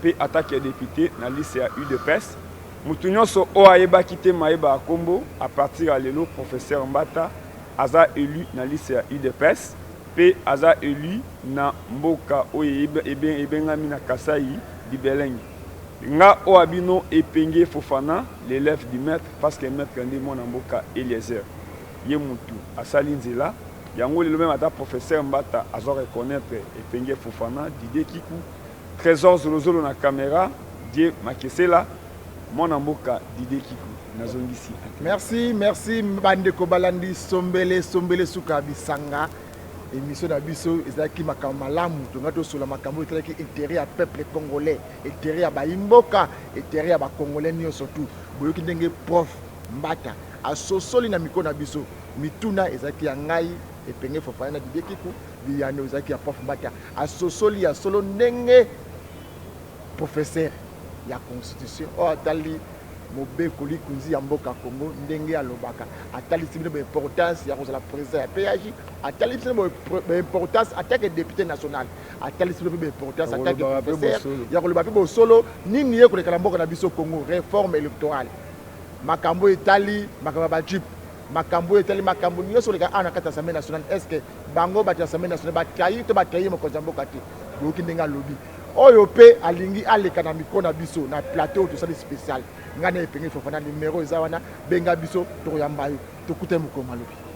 Speaker 2: pe attaque député na liste ya UDPS. Mutunyo so Oaeba kite maeba Kombo à partir à lelo professeur Mbata aza élu na liste ya UDPS. Pe aza élu na mboka oye ebengami na Kasai di Belenge. Nga oabino epenge Fofana l'élève du maître parce que maître ndi mona mboka Eliezer. Ye mutu asali nzela yango lelo même ata professeur Mbata azo reconnaître epenge Fofana Didier Kikou trésor zolozolo na caméra die makesela mona mboka Didier Kikou nazongisi.
Speaker 1: Merci bandeko balandi sombele suka bisanga. Émission d'Abisso, ezaki makambo malamu tongato sola makambo etalaki intérêt à peuple congolais, intérêt à baimboka, intérêt à ba congolais nyo surtout. Boyoki ndenge prof Mbata asosoli na mikolo na biso mituna ezaki ya ngai epenge Fofana na Didier Kikou biyane ezaki ya prof Mbata asosoli ya solo ndenge professeur ya constitution o atali Mobeko likunzi ya mboka Congo ndenge alobaka atali sibino importance ya kozala président ya PAJ atali sibino importance attaque député national atali sibino importance attaque professeur ya koloba pe solo nini ye koleka na mboka na biso Congo réforme électorale makambo etali makambo ba jip makambo etali makambo nyonso leka ana kata assemblée nationale est-ce que bango ba assemblée nationale ba kayi to ba kayi mo kozamboka te boki ndenga lobi oyo pe alingi aleka na mikro na biso na plateau to sali spécial ngana epenge Fofana numéro eza wana benga biso to yamba yo to kute mukoma lobi.